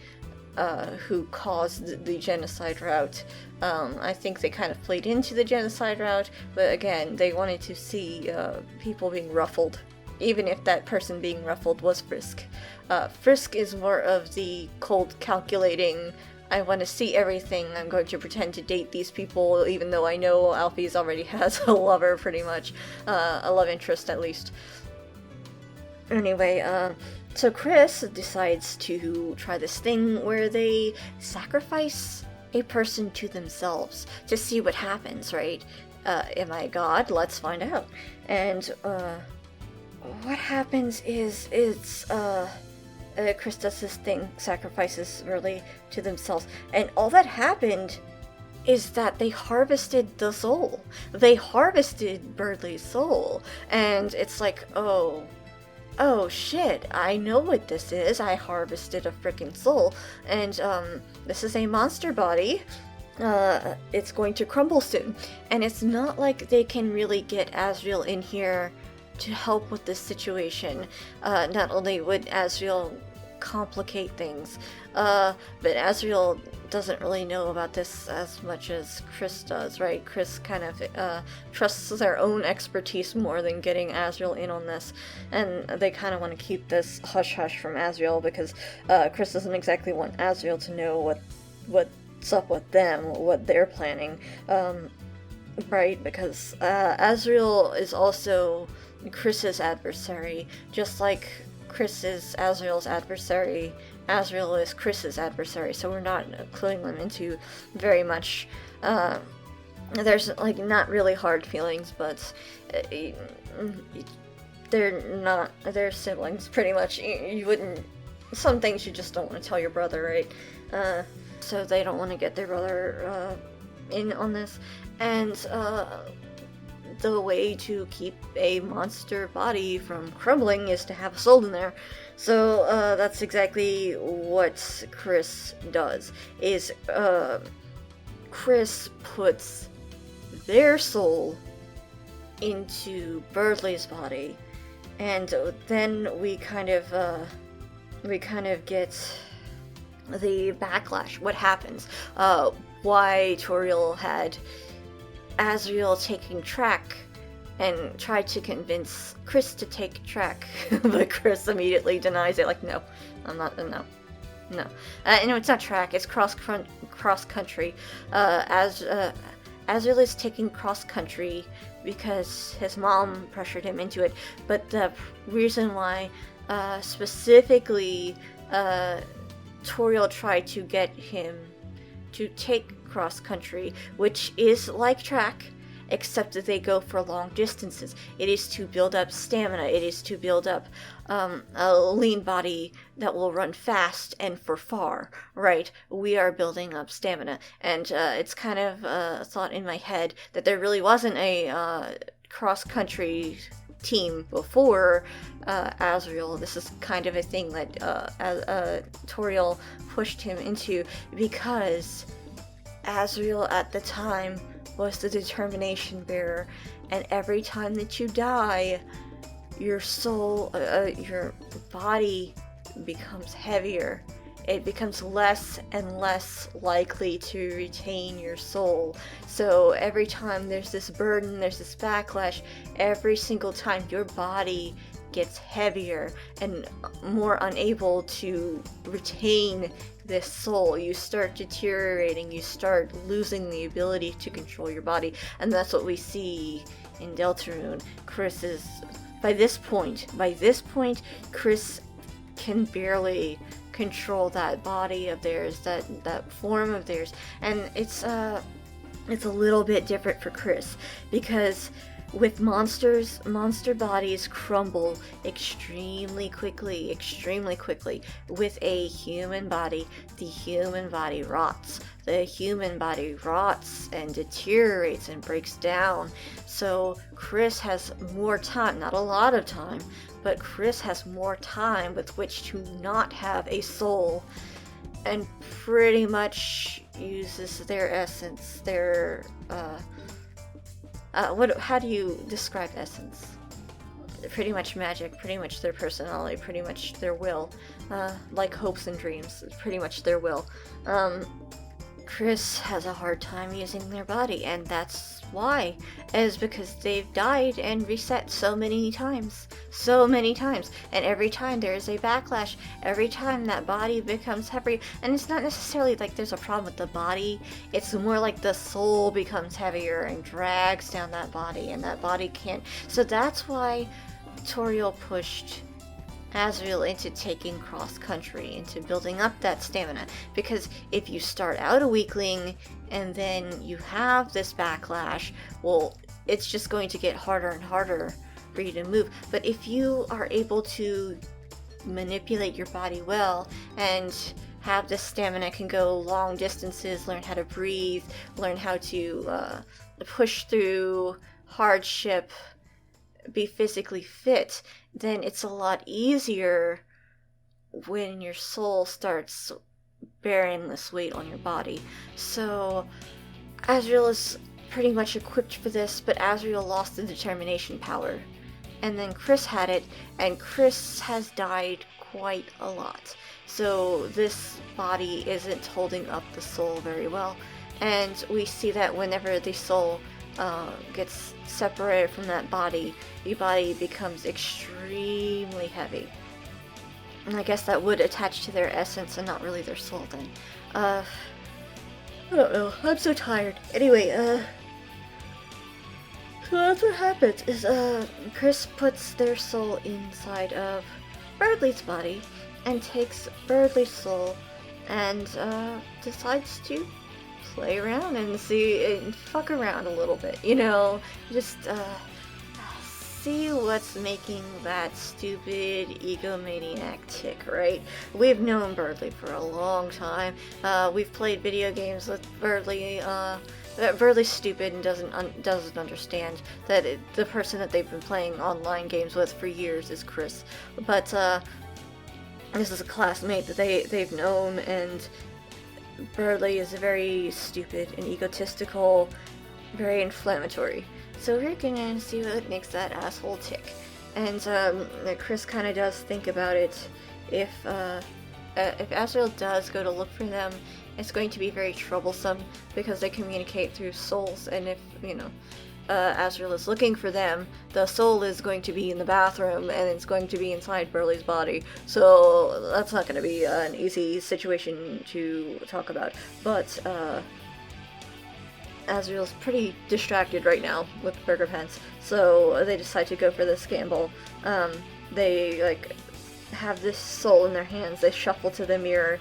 who caused the genocide route. I think they kind of played into the genocide route, but again, they wanted to see people being ruffled, even if that person being ruffled was Frisk. Frisk is more of the cold, calculating, I want to see everything, I'm going to pretend to date these people, even though I know Alphys already has a lover, pretty much. A love interest, at least. Anyway, so Kris decides to try this thing where they sacrifice a person to themselves to see what happens, right? Am I God? Let's find out. And, what happens is, Kris does this thing, sacrifices really to themselves, and all that happened is that they harvested the soul. They harvested Berdly's soul, and it's like, oh shit, I know what this is. I harvested a freaking soul, and this is a monster body. It's going to crumble soon, and it's not like they can really get Asriel in here to help with this situation. Not only would Asriel complicate things, but Asriel doesn't really know about this as much as Kris does, right? Kris kind of trusts their own expertise more than getting Asriel in on this, and they kind of want to keep this hush-hush from Asriel, because Kris doesn't exactly want Asriel to know what's up with them, what they're planning, right? Because Asriel is also Kris's adversary, just like Kris is Asriel's adversary. Asriel is Kris's adversary, so we're not cluing them into very much. There's like not really hard feelings, but they're siblings pretty much. You wouldn't, some things you just don't want to tell your brother, right? So they don't want to get their brother in on this, and the way to keep a monster body from crumbling is to have a soul in there. So that's exactly what Kris does. Is Kris puts their soul into Berdly's body, and then we kind of get the backlash. What happens? Why Toriel had Azriel taking track and tried to convince Kris to take track, but Kris immediately denies it. Like, no, I'm not. No. No, it's not track. It's cross country. Azriel is taking cross country because his mom pressured him into it. But the reason why, specifically, Toriel tried to get him to take cross country, which is like track, except that they go for long distances. It is to build up stamina. It is to build up a lean body that will run fast and for far, right? We are building up stamina. And it's kind of a thought in my head that there really wasn't a cross-country team before Azriel. This is kind of a thing that Toriel pushed him into, because Azriel at the time was the determination bearer, and every time that you die, your soul, your body becomes heavier. It becomes less and less likely to retain your soul. So every time there's this burden, there's this backlash, every single time your body gets heavier and more unable to retain this soul. You start deteriorating, you start losing the ability to control your body, and that's what we see in Deltarune. Kris is, by this point, Kris can barely control that body of theirs, that form of theirs, and it's a little bit different for Kris, because with monsters, monster bodies crumble extremely quickly. With a human body, the human body rots. The human body rots and deteriorates and breaks down. So Kris has more time, not a lot of time, but Kris has more time with which to not have a soul, and pretty much uses their essence, their how do you describe essence? Pretty much magic, pretty much their personality, pretty much their will. Like hopes and dreams, pretty much their will. Kris has a hard time using their body, and that's why. Is because they've died and reset so many times. And every time there is a backlash, every time that body becomes heavy, and it's not necessarily like there's a problem with the body, it's more like the soul becomes heavier and drags down that body, and that body can't. So that's why Toriel pushed Azriel into taking cross country, into building up that stamina, because if you start out a weakling and then you have this backlash, well, it's just going to get harder and harder for you to move. But if you are able to manipulate your body well and have this stamina, can go long distances, learn how to breathe, learn how to push through hardship, be physically fit, then it's a lot easier when your soul starts bearing this weight on your body. So Azriel is pretty much equipped for this, but Azriel lost the determination power. And then Kris had it, and Kris has died quite a lot. So this body isn't holding up the soul very well. And we see that whenever the soul gets separated from that body, the body becomes extremely heavy. And I guess that would attach to their essence and not really their soul then. I don't know. I'm so tired. Anyway, so that's what happens, is Kris puts their soul inside of Berdly's body and takes Berdly's soul and decides to play around and see and fuck around a little bit, just see what's making that stupid egomaniac tick, right? We've known Berdly for a long time. We've played video games with Berdly Berdly's stupid and doesn't understand that the person that they've been playing online games with for years is Kris. But this is a classmate that they've known, and Berdly is very stupid and egotistical, very inflammatory. So we're gonna see what makes that asshole tick. And Kris kind of does think about it. If Azrael does go to look for them, it's going to be very troublesome because they communicate through souls, and if, Azrael is looking for them, the soul is going to be in the bathroom, and it's going to be inside Berdly's body, so that's not going to be an easy situation to talk about. But, Azrael's pretty distracted right now with Burger Pants, so they decide to go for this gamble. They, have this soul in their hands, they shuffle to the mirror.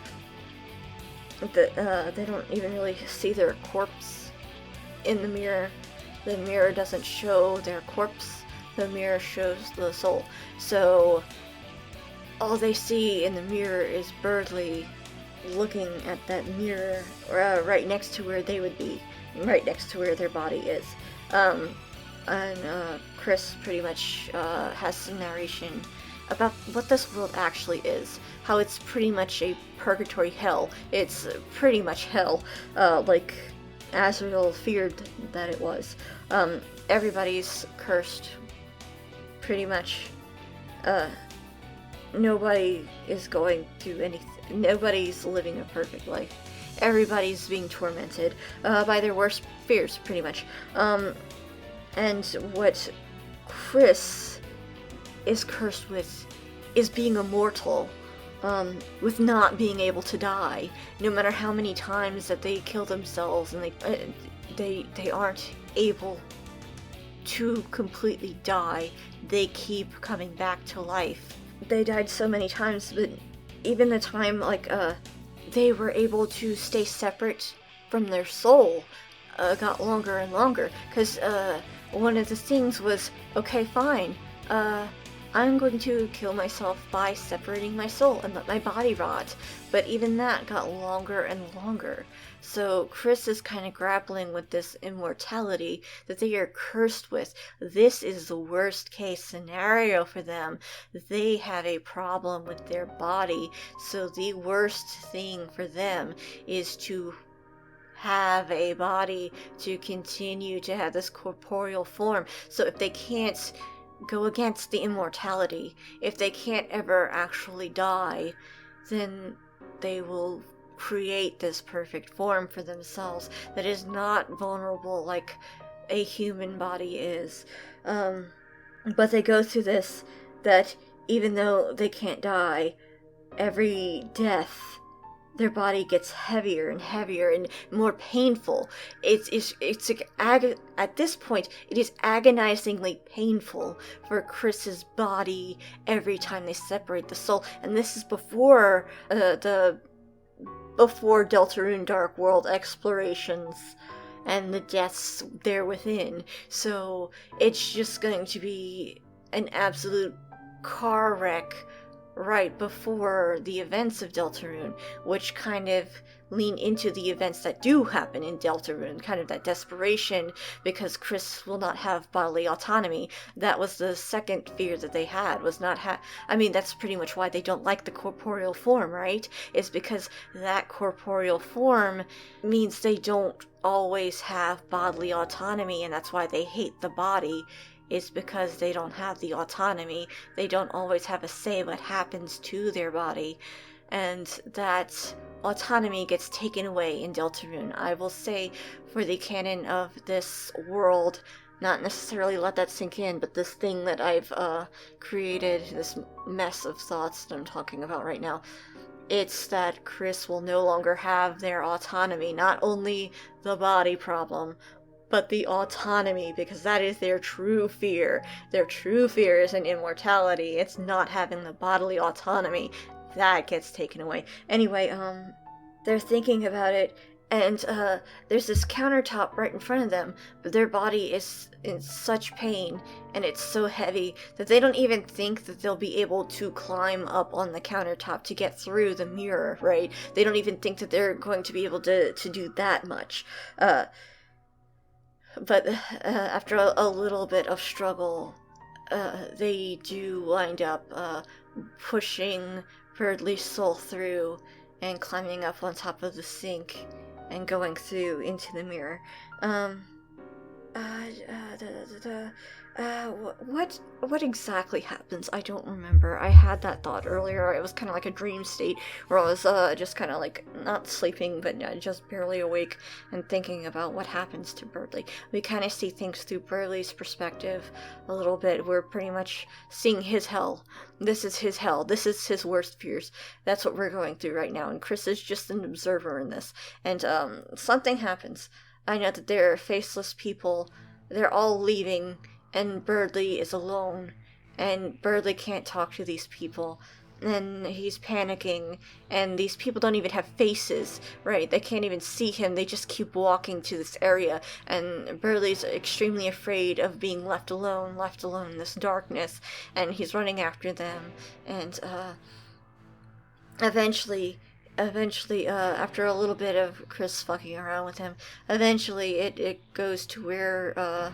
They don't even really see their corpse in the mirror. The mirror doesn't show their corpse, the mirror shows the soul. So all they see in the mirror is Berdly looking at that mirror right next to where they would be, right next to where their body is. Kris pretty much has some narration about what this world actually is, how it's pretty much a purgatory hell. It's pretty much hell, like Azrael feared that it was. Everybody's cursed, pretty much. Nobody is going through anything, nobody's living a perfect life. Everybody's being tormented by their worst fears, pretty much. And what Kris is cursed with is being immortal, with not being able to die. No matter how many times that they kill themselves and they aren't able to completely die, they keep coming back to life. They died so many times, but even the time they were able to stay separate from their soul got longer and longer, because one of the things was, okay, fine, I'm going to kill myself by separating my soul and let my body rot. But even that got longer and longer. So Kris is kind of grappling with this immortality that they are cursed with. This is the worst case scenario for them. They have a problem with their body. So the worst thing for them is to have a body, to continue to have this corporeal form. So if they can't go against the immortality, if they can't ever actually die, then they will create this perfect form for themselves that is not vulnerable like a human body is. But they go through this, that even though they can't die, every death, their body gets heavier and heavier and more painful. It's like at this point, it is agonizingly painful for Kris's body every time they separate the soul. And this is before before Deltarune Dark World explorations and the deaths there within. So it's just going to be an absolute car wreck right before the events of Deltarune, which kind of lean into the events that do happen in Deltarune, kind of that desperation because Kris will not have bodily autonomy. That was the second fear that they had, was not that's pretty much why they don't like the corporeal form, right? Is because that corporeal form means they don't always have bodily autonomy, and that's why they hate the body. Is because they don't have the autonomy. They don't always have a say what happens to their body. And that autonomy gets taken away in Deltarune. I will say, for the canon of this world, not necessarily let that sink in, but this thing that I've created, this mess of thoughts that I'm talking about right now, it's that Kris will no longer have their autonomy. Not only the body problem, but the autonomy, because that is their true fear. Their true fear is an immortality. It's not having the bodily autonomy. That gets taken away. Anyway, they're thinking about it, and there's this countertop right in front of them, but their body is in such pain, and it's so heavy, that they don't even think that they'll be able to climb up on the countertop to get through the mirror, right? They don't even think that they're going to be able to do that much. But after a little bit of struggle, they do wind up pushing Berdly's soul through and climbing up on top of the sink and going through into the mirror. What exactly happens? I don't remember. I had that thought earlier. It was kind of like a dream state where I was just kind of like not sleeping, but just barely awake and thinking about what happens to Berdly. We kind of see things through Berdly's perspective a little bit. We're pretty much seeing his hell. This is his hell. This is his worst fears. That's what we're going through right now. And Kris is just an observer in this. And something happens. I know that there are faceless people. They're all leaving, and Berdly is alone, and Berdly can't talk to these people, and he's panicking, and these people don't even have faces, right? They can't even see him. They just keep walking to this area, and Berdly's extremely afraid of being left alone in this darkness, and he's running after them, and eventually, after a little bit of Kris fucking around with him, eventually it goes to where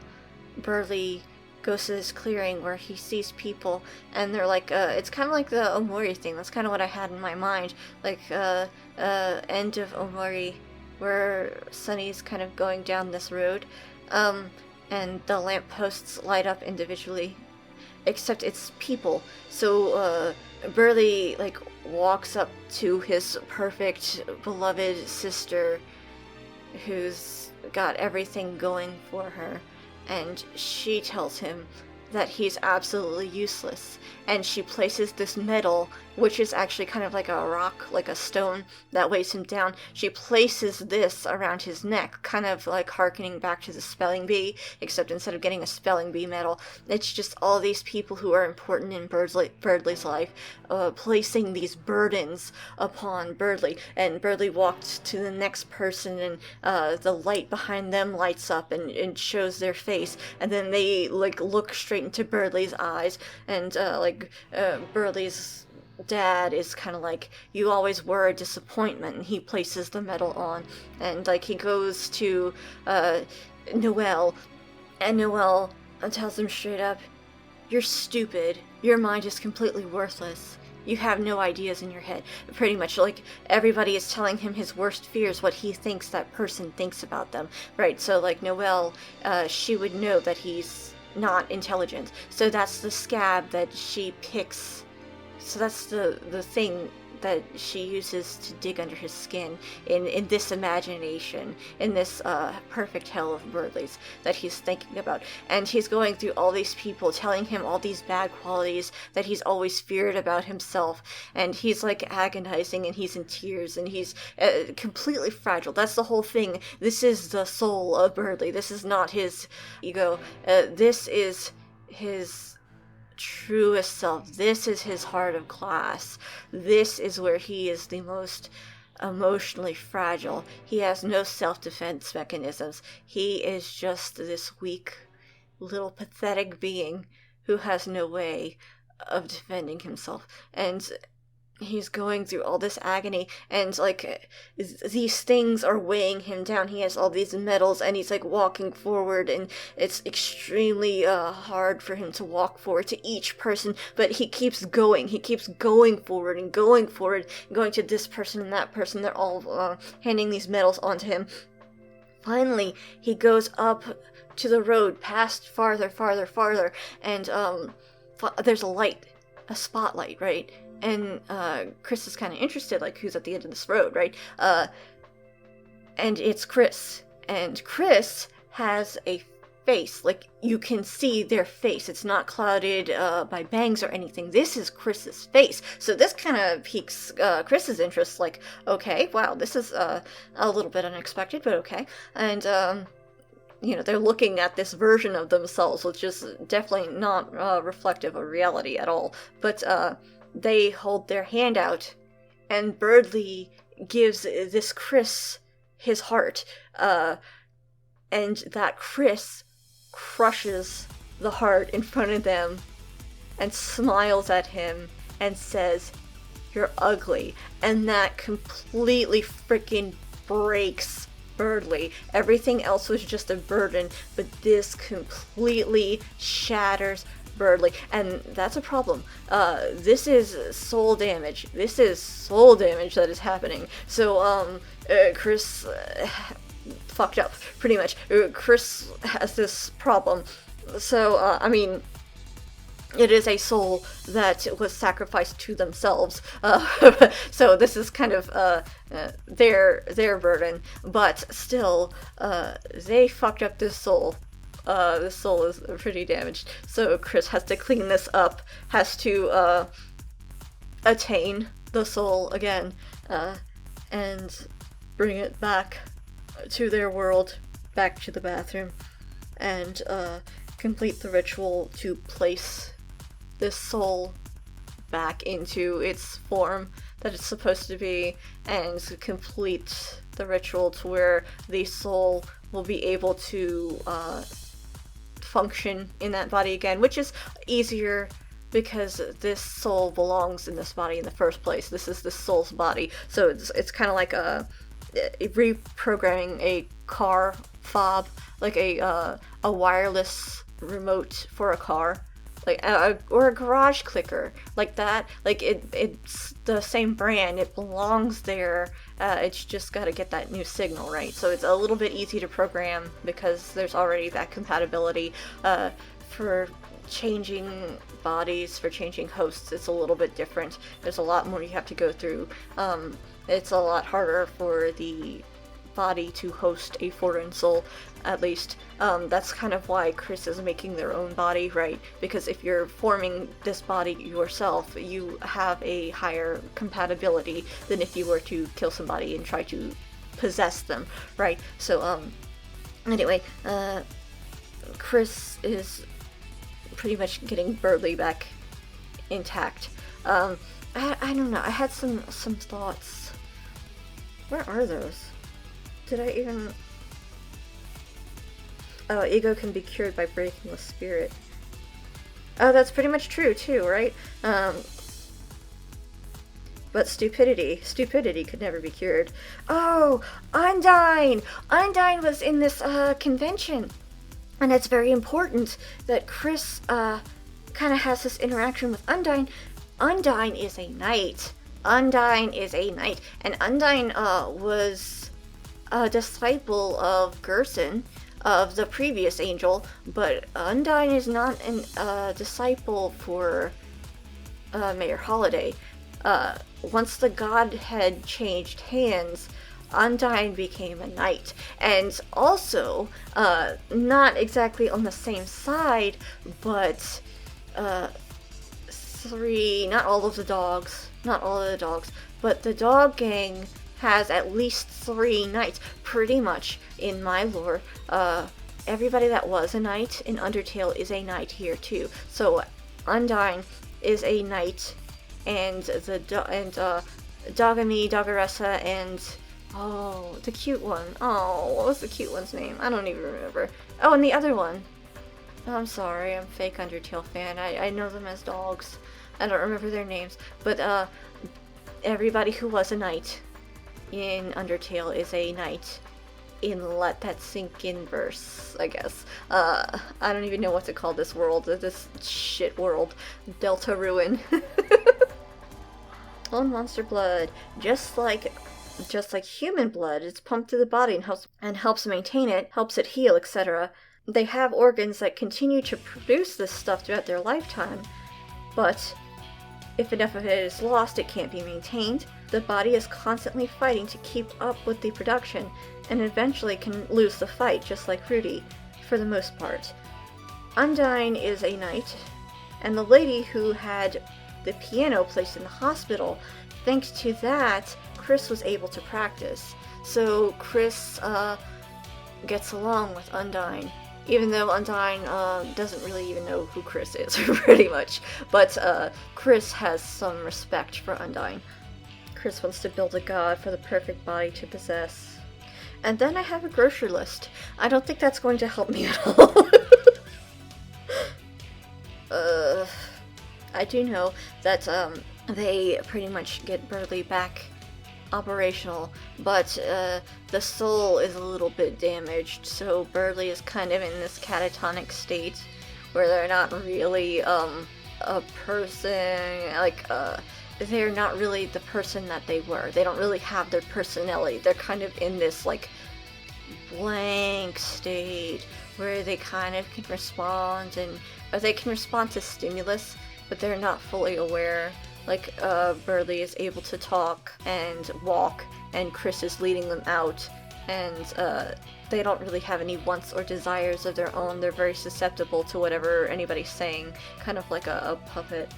Berdly goes to this clearing where he sees people, and they're like, it's kind of like the Omori thing. That's kind of what I had in my mind, like end of Omori, where Sunny's kind of going down this road, and the lampposts light up individually, except it's people. So Berdly like walks up to his perfect beloved sister who's got everything going for her, and she tells him that he's absolutely useless, and she places this medal, which is actually kind of like a rock, like a stone that weighs him down. She places this around his neck, kind of like harkening back to the spelling bee, except instead of getting a spelling bee medal, it's just all these people who are important in Berdly's life, placing these burdens upon Berdly. And Berdly walked to the next person, and the light behind them lights up and shows their face, and then they like look straight into Berdly's eyes, and Berdly's dad is kind of like, you always were a disappointment, and he places the medal on, and like he goes to Noelle, and Noelle tells him straight up, you're stupid, your mind is completely worthless, you have no ideas in your head. Pretty much like everybody is telling him his worst fears, what he thinks that person thinks about them, right? So like Noelle, she would know that he's not intelligent, so that's the scab that she picks, so that's the thing that she uses to dig under his skin in this imagination, in this perfect hell of Berdly's that he's thinking about. And he's going through all these people telling him all these bad qualities that he's always feared about himself, and he's like agonizing, and he's in tears, and he's completely fragile. That's the whole thing. This is the soul of Berdly. This is not his ego. This is his truest self. This is his heart of glass. This is where he is the most emotionally fragile. He has no self-defense mechanisms. He is just this weak, little pathetic being who has no way of defending himself. And he's going through all this agony, and like these things are weighing him down. He has all these medals, and he's like walking forward, and it's extremely hard for him to walk forward to each person, but he keeps going forward and going to this person and that person. They're all handing these medals onto him. Finally he goes up to the road, past farther, and there's a light, a spotlight, right? And Kris is kind of interested, like, who's at the end of this road, right? And it's Kris. And Kris has a face. Like, you can see their face. It's not clouded by bangs or anything. This is Kris's face. So this kind of piques Kris's interest. Like, okay, wow, this is a little bit unexpected, but okay. And, they're looking at this version of themselves, which is definitely not reflective of reality at all. But, they hold their hand out, and Berdly gives this Kris his heart, and that Kris crushes the heart in front of them and smiles at him and says, "You're ugly," and that completely freaking breaks Berdly. Everything else was just a burden, but this completely shatters Berdly, and that's a problem. This is soul damage. This is soul damage that is happening. So, Kris fucked up, pretty much. Kris has this problem. So, I mean, it is a soul that was sacrificed to themselves. So this is kind of their burden, but still, they fucked up this soul. This soul is pretty damaged, so Kris has to clean this up, has to attain the soul again, and bring it back to their world, back to the bathroom, and complete the ritual to place this soul back into its form that it's supposed to be, and complete the ritual to where the soul will be able to function in that body again, which is easier because this soul belongs in this body in the first place. This is the soul's body, so it's kind of like reprogramming a car fob, like a wireless remote for a car, like or a garage clicker, like that. Like it's the same brand, it belongs there. It's just got to get that new signal right. So it's a little bit easy to program because there's already that compatibility. For changing bodies, for changing hosts, it's a little bit different. There's a lot more you have to go through. It's a lot harder for the body to host a foreign soul, at least. That's kind of why Kris is making their own body, right? Because if you're forming this body yourself, you have a higher compatibility than if you were to kill somebody and try to possess them, right? So, anyway, Kris is pretty much getting Berdly back intact. I don't know, I had some thoughts. Where are those? Did I even... Oh, ego can be cured by breaking with spirit. Oh, that's pretty much true, too, right? But stupidity could never be cured. Oh, Undyne! Undyne was in this, convention. And it's very important that Kris, kind of has this interaction with Undyne. Undyne is a knight. Undyne is a knight. And Undyne, was a disciple of Gerson, of the previous angel, but Undyne is not a disciple for Mayor Holiday. Once the Godhead changed hands, Undyne became a knight, and also not exactly on the same side, but not all of the dogs, but the dog gang has at least 3 knights, pretty much, in my lore. Everybody that was a knight in Undertale is a knight here too. So Undyne is a knight, and Dogami, Dogaressa, and the cute one. Oh, what was the cute one's name? I don't even remember. Oh, and the other one. Oh, I'm sorry, I'm a fake Undertale fan. I know them as dogs. I don't remember their names, but everybody who was a knight in Undertale is a knight in Let That Sink In verse, I guess. I don't even know what to call this world, this shit world. Delta Ruin. Clone monster blood, just like human blood, it's pumped through the body and helps maintain it, helps it heal, etc. They have organs that continue to produce this stuff throughout their lifetime, but if enough of it is lost, it can't be maintained. The body is constantly fighting to keep up with the production, and eventually can lose the fight, just like Rudy, for the most part. Undyne is a knight, and the lady who had the piano placed in the hospital, thanks to that, Kris was able to practice. So Kris gets along with Undyne, even though Undyne doesn't really even know who Kris is, pretty much. But Kris has some respect for Undyne. Kris wants to build a god for the perfect body to possess. And then I have a grocery list. I don't think that's going to help me at all. I do know that they pretty much get Berdly back operational, but the soul is a little bit damaged, so Berdly is kind of in this catatonic state where they're not really a person, like they're not really the person that they were. They don't really have their personality. They're kind of in this like blank state where they kind of can respond, or they can respond to stimulus, but they're not fully aware. Like, Berdly is able to talk and walk, and Kris is leading them out, and they don't really have any wants or desires of their own. They're very susceptible to whatever anybody's saying, kind of like a puppet,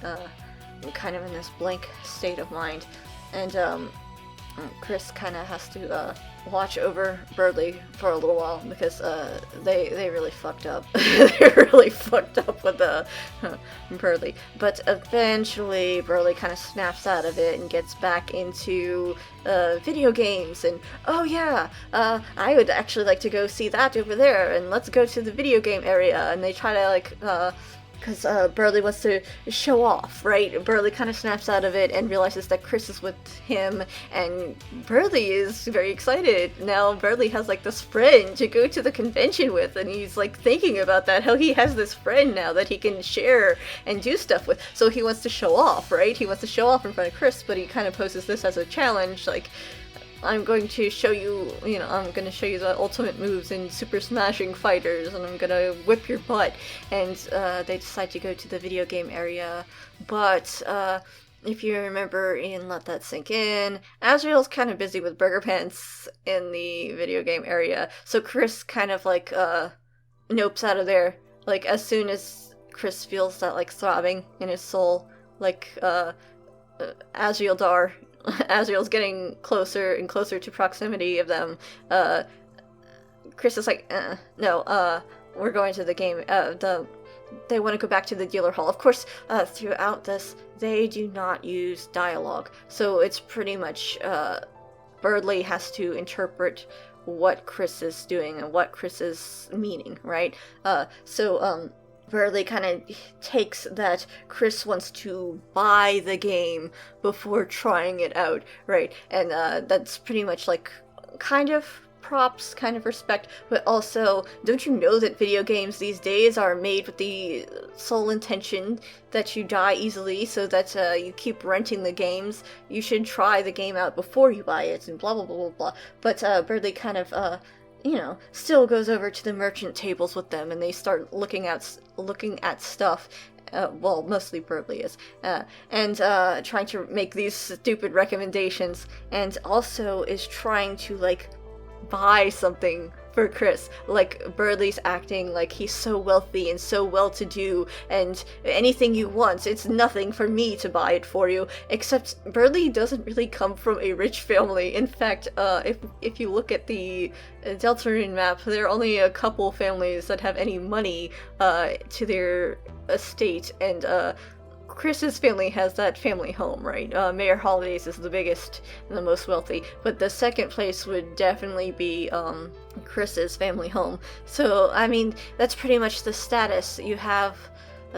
kind of in this blank state of mind. And Kris kind of has to watch over Berdly for a little while, because they really fucked up. They really fucked up with Berdly. But eventually Berdly kind of snaps out of it and gets back into video games, and oh yeah, I would actually like to go see that over there, and let's go to the video game area. And they try to like because Berdly wants to show off, right? Berdly kind of snaps out of it and realizes that Kris is with him, and Berdly is very excited. Now Berdly has like this friend to go to the convention with, and he's like thinking about that, how he has this friend now that he can share and do stuff with. So he wants to show off, right? He wants to show off in front of Kris, but he kind of poses this as a challenge, like, I'm going to show you, I'm going to show you the ultimate moves in Super Smashing Fighters, and I'm going to whip your butt. And they decide to go to the video game area. But if you remember in Let That Sink In, Azrael's kind of busy with Burger Pants in the video game area. So Kris kind of like nopes out of there. Like, as soon as Kris feels that like throbbing in his soul, like Azrael's getting closer and closer to proximity of them. Kris is like, no, we're going to the game. They want to go back to the dealer hall. Of course, throughout this, they do not use dialogue, so it's pretty much Berdly has to interpret what Kris is doing and what Kris is meaning, right? So Berdly kind of takes that Kris wants to buy the game before trying it out, right? And that's pretty much like kind of props, kind of respect, but also, don't you know that video games these days are made with the sole intention that you die easily, so that you keep renting the games? You should try the game out before you buy it, and blah blah blah blah blah. But Berdly kind of still goes over to the merchant tables with them, and they start looking at stuff. Well, mostly Berdly is, and trying to make these stupid recommendations, and also is trying to like buy something for Kris. Like, Berdly's acting like he's so wealthy and so well-to-do, and anything you want, it's nothing for me to buy it for you. Except Berdly doesn't really come from a rich family. In fact, if you look at the Deltarune map, there are only a couple families that have any money to their estate, and Kris's family has that family home, right? Mayor Holidays is the biggest and the most wealthy, but the second place would definitely be Kris's family home. So, I mean, that's pretty much the status. You have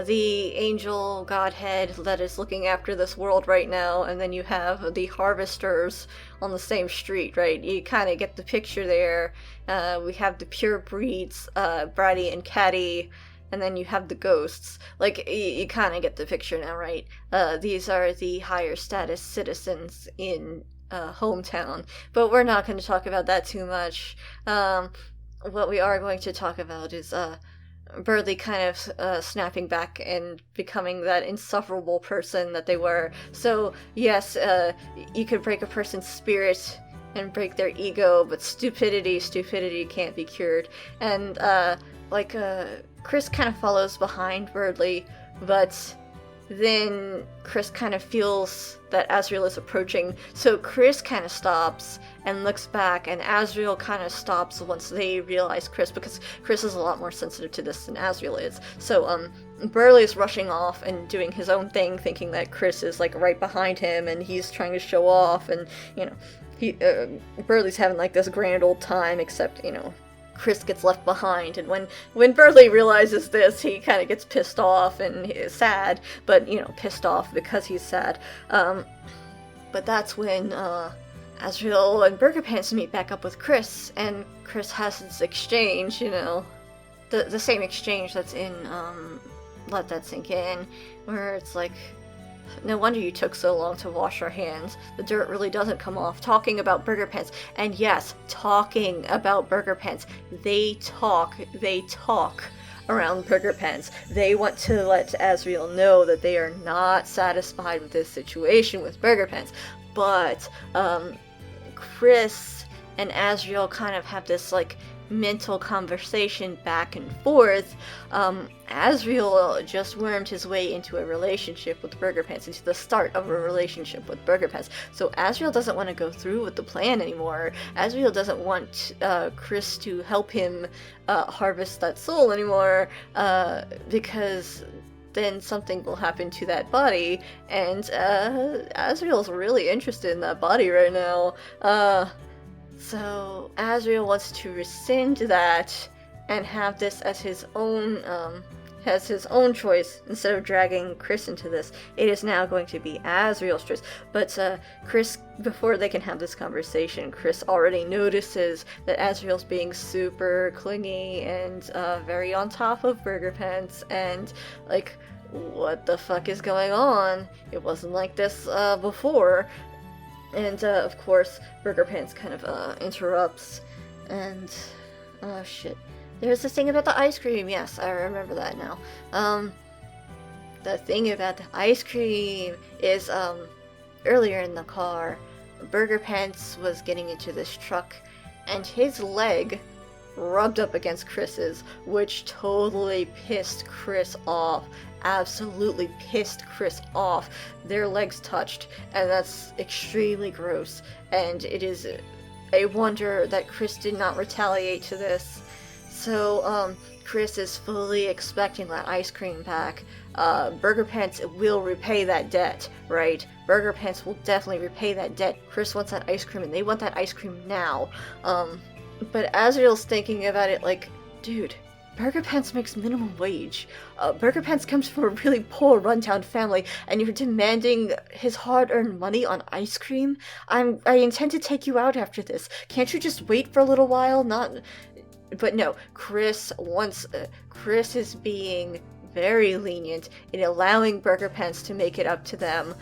the angel godhead that is looking after this world right now, and then you have the harvesters on the same street, right? You kind of get the picture there. We have the pure breeds, Bratty and Catty, and then you have the ghosts. Like, you kind of get the picture now, right? These are the higher status citizens in hometown. But we're not going to talk about that too much. What we are going to talk about is Berdly kind of snapping back and becoming that insufferable person that they were. So, yes, you could break a person's spirit and break their ego, but stupidity can't be cured. And, Kris kind of follows behind Berdly, but then Kris kind of feels that Azrael is approaching, so Kris kind of stops and looks back, and Azrael kind of stops once they realize Kris, because Kris is a lot more sensitive to this than Azrael is. So, Berdly is rushing off and doing his own thing, thinking that Kris is, like, right behind him, and he's trying to show off, and, Berdly's having, like, this grand old time, except, Kris gets left behind, and when Berdly realizes this, he kind of gets pissed off and sad, but, pissed off because he's sad. But that's when Asriel and Burger Pants meet back up with Kris, and Kris has this exchange, you know, the same exchange that's in, Let That Sink In, where it's like, no wonder you took so long to wash your hands. The dirt really doesn't come off. Talking about Burger Pants. And yes, talking about Burger Pants. They talk around Burger Pants. They want to let Asriel know that they are not satisfied with this situation with Burger Pants. But, Kris and Asriel kind of have this, like, mental conversation back and forth. Asriel just wormed his way into a relationship with Burger Pants, into the start of a relationship with Burger Pants. So Asriel doesn't want to go through with the plan anymore. Asriel doesn't want Kris to help him harvest that soul anymore, because then something will happen to that body, and Asriel's really interested in that body right now. So Asriel wants to rescind that and have this as his own choice instead of dragging Kris into this. It is now going to be Asriel's choice. But Kris, before they can have this conversation, Kris already notices that Asriel's being super clingy and very on top of Burger Pants, and like, what the fuck is going on? It wasn't like this before. And, of course, Burger Pants kind of, interrupts, and, oh shit. There's this thing about the ice cream, yes, I remember that now. The thing about the ice cream is, earlier in the car, Burger Pants was getting into this truck, and his leg rubbed up against Kris's, which totally pissed Kris off. Absolutely pissed Kris off. Their legs touched, and that's extremely gross, and it is a wonder that Kris did not retaliate to this. So, Kris is fully expecting that ice cream back. Burger Pants will repay that debt, right? Burger Pants will definitely repay that debt. Kris wants that ice cream, and they want that ice cream now. But Asriel's thinking about it like, dude, Burger Pants makes minimum wage. Burger Pants comes from a really poor, rundown family, and you're demanding his hard-earned money on ice cream? I intend to take you out after this. Can't you just wait for a little while? But no, Kris is being very lenient in allowing Burger Pants to make it up to them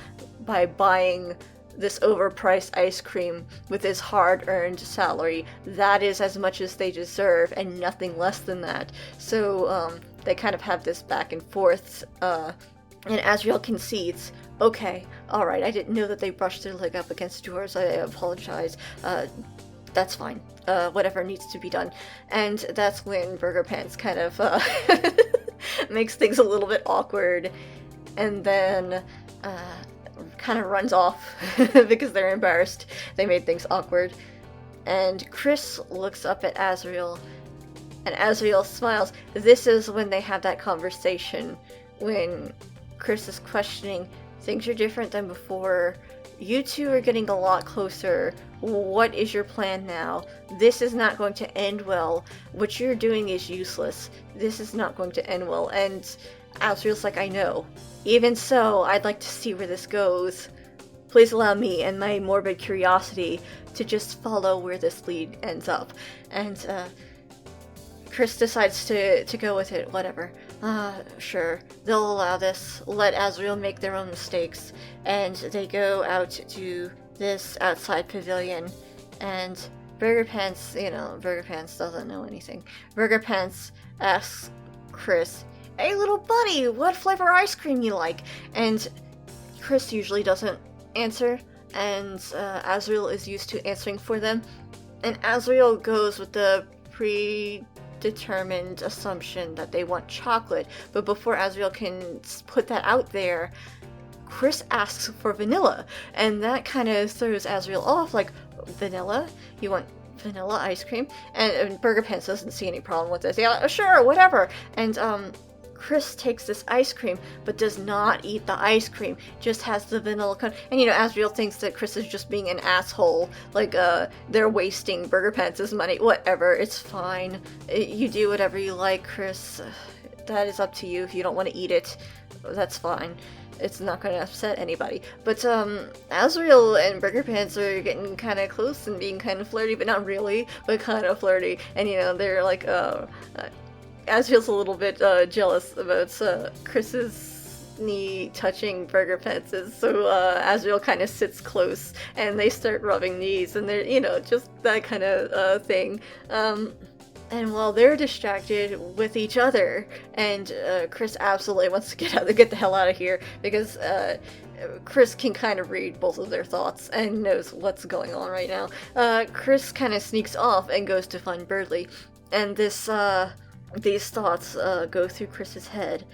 by buying this overpriced ice cream with his hard-earned salary. That is as much as they deserve, and nothing less than that. So, they kind of have this back and forth, and Asriel concedes, okay, alright, I didn't know that they brushed their leg up against yours, I apologize, that's fine, whatever needs to be done. And that's when Burger Pants kind of, makes things a little bit awkward, and then, kind of runs off because they're embarrassed. They made things awkward. And Kris looks up at Asriel, and Asriel smiles. This is when they have that conversation, when Kris is questioning, things are different than before. You two are getting a lot closer. What is your plan now? This is not going to end well. What you're doing is useless. This is not going to end well. And Asriel's like, I know. Even so, I'd like to see where this goes. Please allow me and my morbid curiosity to just follow where this lead ends up. And, Kris decides to go with it, whatever. Sure, they'll allow this. Let Asriel make their own mistakes. And they go out to this outside pavilion, and Burger Pants doesn't know anything. Burger Pants asks Kris, hey little buddy, what flavor ice cream you like? And Kris usually doesn't answer, and Asriel is used to answering for them. And Asriel goes with the predetermined assumption that they want chocolate, but before Asriel can put that out there, Kris asks for vanilla, and that kind of throws Asriel off, like, vanilla? You want vanilla ice cream? And Burger Pants doesn't see any problem with this. Yeah, sure, whatever. And Kris takes this ice cream, but does not eat the ice cream, just has the vanilla cone. And Asriel thinks that Kris is just being an asshole, like, they're wasting Burger Pants' money. Whatever, it's fine. You do whatever you like, Kris. That is up to you if you don't want to eat it. that's fine. It's not gonna upset anybody. But, Azriel and Burger Pants are getting kind of close and being kind of flirty, but not really, but kind of flirty. And, they're like, Azriel's a little bit, jealous about, Kris's knee touching Burger Pants, so Azriel kind of sits close and they start rubbing knees, and they're, just that kind of thing. And while they're distracted with each other, and Kris absolutely wants to get the hell out of here, because Kris can kind of read both of their thoughts and knows what's going on right now. Kris kind of sneaks off and goes to find Berdly, and these thoughts go through Kris's head,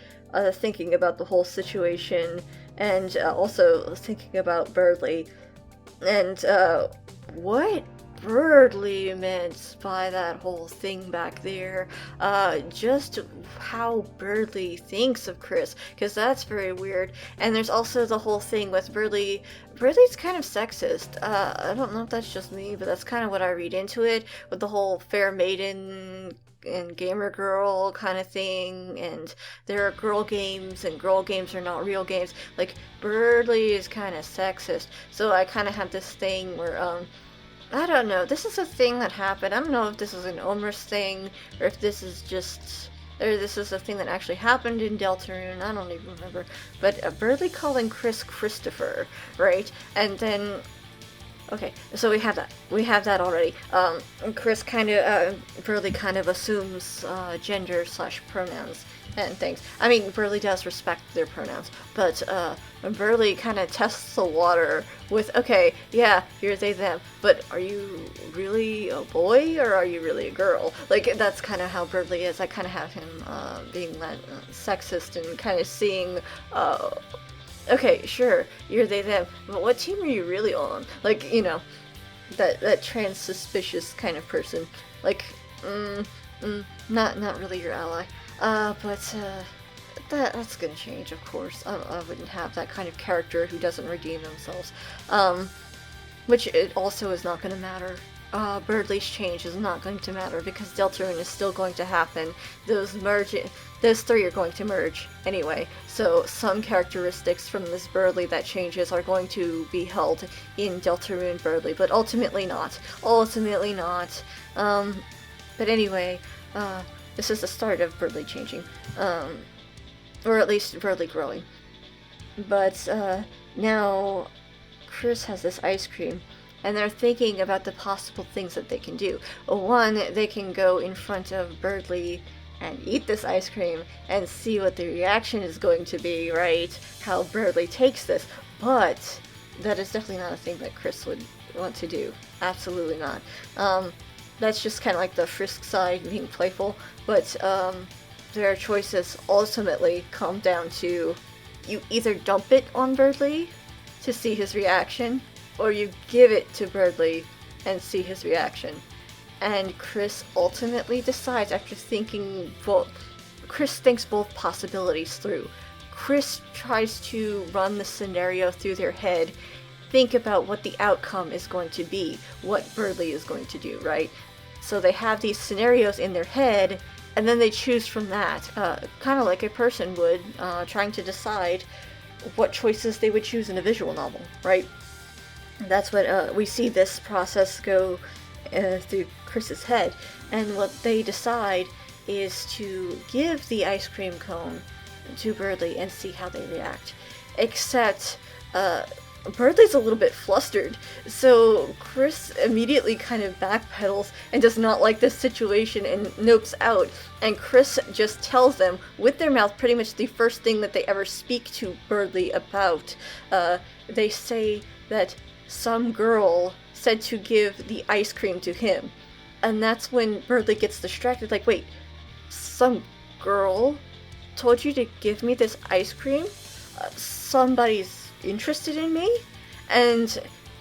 thinking about the whole situation, and also thinking about Berdly, and what Berdly meant by that whole thing back there, just how Berdly thinks of Kris, because that's very weird. And there's also the whole thing with Berdly. Berdly's kind of sexist. I don't know if that's just me, but that's kind of what I read into it, with the whole fair maiden and gamer girl kind of thing, and there are girl games and girl games are not real games. Like, Berdly is kind of sexist, so I kind of have this thing where I don't know, this is a thing that happened. I don't know if this is an Omer's thing, or if this is a thing that actually happened in Deltarune. I don't even remember. But Berdly calling Kris Christopher, right? And then, okay, so we have that already. Kris Berdly kind of assumes gender/pronouns and things. I mean, Berdly does respect their pronouns, but Berdly kind of tests the water with, okay, yeah, you're they, them, but are you really a boy or are you really a girl? Like, that's kind of how Berdly is. I kind of have him being that sexist and kind of seeing, okay, sure, you're they, them, but what team are you really on? Like, that trans suspicious kind of person. Like, not really your ally. But that's gonna change, of course. I wouldn't have that kind of character who doesn't redeem themselves. Which it also is not gonna matter. Berdly's change is not going to matter, because Deltarune is still going to happen. Those three are going to merge anyway. So some characteristics from this Berdly that changes are going to be held in Deltarune Berdly, but ultimately not. Ultimately not. But anyway, this is the start of Berdly changing, or at least Berdly growing. But now Kris has this ice cream, and they're thinking about the possible things that they can do. One, they can go in front of Berdly and eat this ice cream and see what the reaction is going to be, right? How Berdly takes this. But that is definitely not a thing that Kris would want to do. Absolutely not. That's just kind of like the Frisk side, being playful, but their choices ultimately come down to, you either dump it on Berdly to see his reaction, or you give it to Berdly and see his reaction. And Kris ultimately decides, after thinking Kris thinks both possibilities through. Kris tries to run the scenario through their head, think about what the outcome is going to be, what Berdly is going to do, right? So they have these scenarios in their head, and then they choose from that, kind of like a person would, trying to decide what choices they would choose in a visual novel, right? That's what we see this process go through Kris's head, and what they decide is to give the ice cream cone to Berdly and see how they react. Except, Berdly's a little bit flustered, so Kris immediately kind of backpedals and does not like this situation and nopes out, and Kris just tells them with their mouth pretty much the first thing that they ever speak to Berdly about. They say that some girl said to give the ice cream to him, and that's when Berdly gets distracted, like, wait, some girl told you to give me this ice cream? Somebody's interested in me? And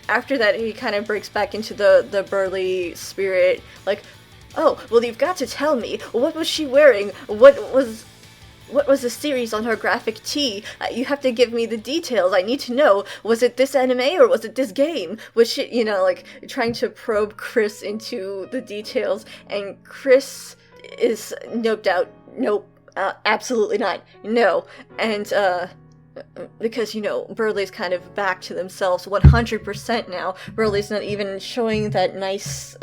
after that, he kind of breaks back into the Berdly spirit, like, oh, well, you've got to tell me, what was she wearing? What was the series on her graphic tee? You have to give me the details. I need to know. Was it this anime or was it this game? Was she, like, trying to probe Kris into the details, and Kris is noped out. Nope. Absolutely not. No. And, because, Berdly's kind of back to themselves 100% now. Berdly's not even showing that nice,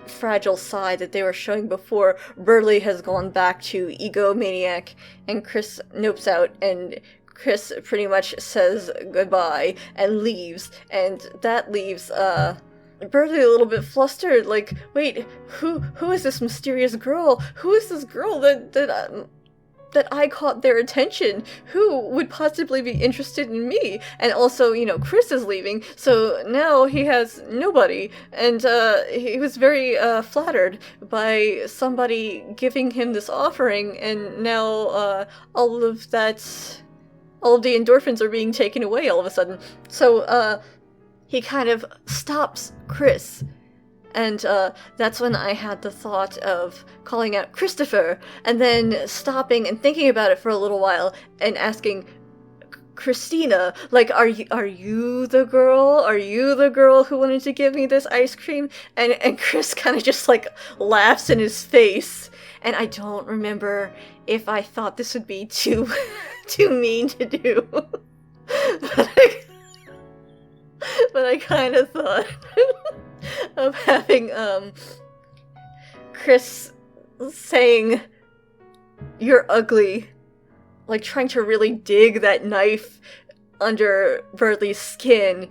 fragile side that they were showing before. Berdly has gone back to egomaniac, and Kris nopes out, and Kris pretty much says goodbye and leaves, and that leaves, Berdly a little bit flustered, like, wait, who is this mysterious girl? Who is this girl that I caught their attention? Who would possibly be interested in me? And also, Kris is leaving, so now he has nobody, and he was very flattered by somebody giving him this offering, and now all of the endorphins are being taken away all of a sudden. So he kind of stops Kris. And that's when I had the thought of calling out Christopher, and then stopping and thinking about it for a little while, and asking Christina, like, are you the girl? Are you the girl who wanted to give me this ice cream? And Kris kind of just, like, laughs in his face. And I don't remember if I thought this would be too mean to do. But I kind of thought of having, Kris saying, "You're ugly," like trying to really dig that knife under Berdly's skin,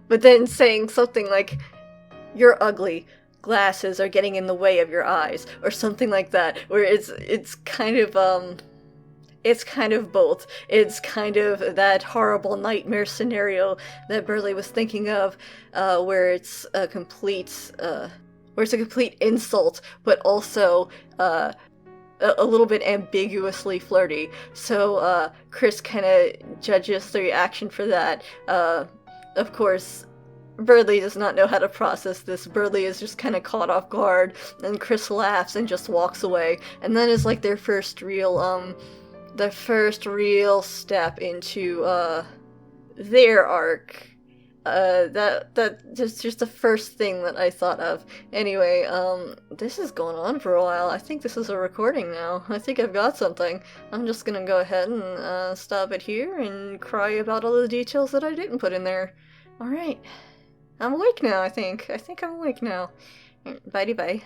but then saying something like, "You're ugly, glasses are getting in the way of your eyes," or something like that, where it's kind of both. It's kind of that horrible nightmare scenario that Berdly was thinking of, where it's a complete insult, but also a little bit ambiguously flirty. So Kris kind of judges the reaction for that. Of course, Berdly does not know how to process this. Berdly is just kind of caught off guard, and Kris laughs and just walks away. And that is like their first real step into their arc. That's just the first thing that I thought of. Anyway, this is going on for a while. I think this is a recording now. I think I've got something. I'm just gonna go ahead and stop it here and cry about all the details that I didn't put in there. Alright. I'm awake now, I think. I'm awake now. Bye-bye.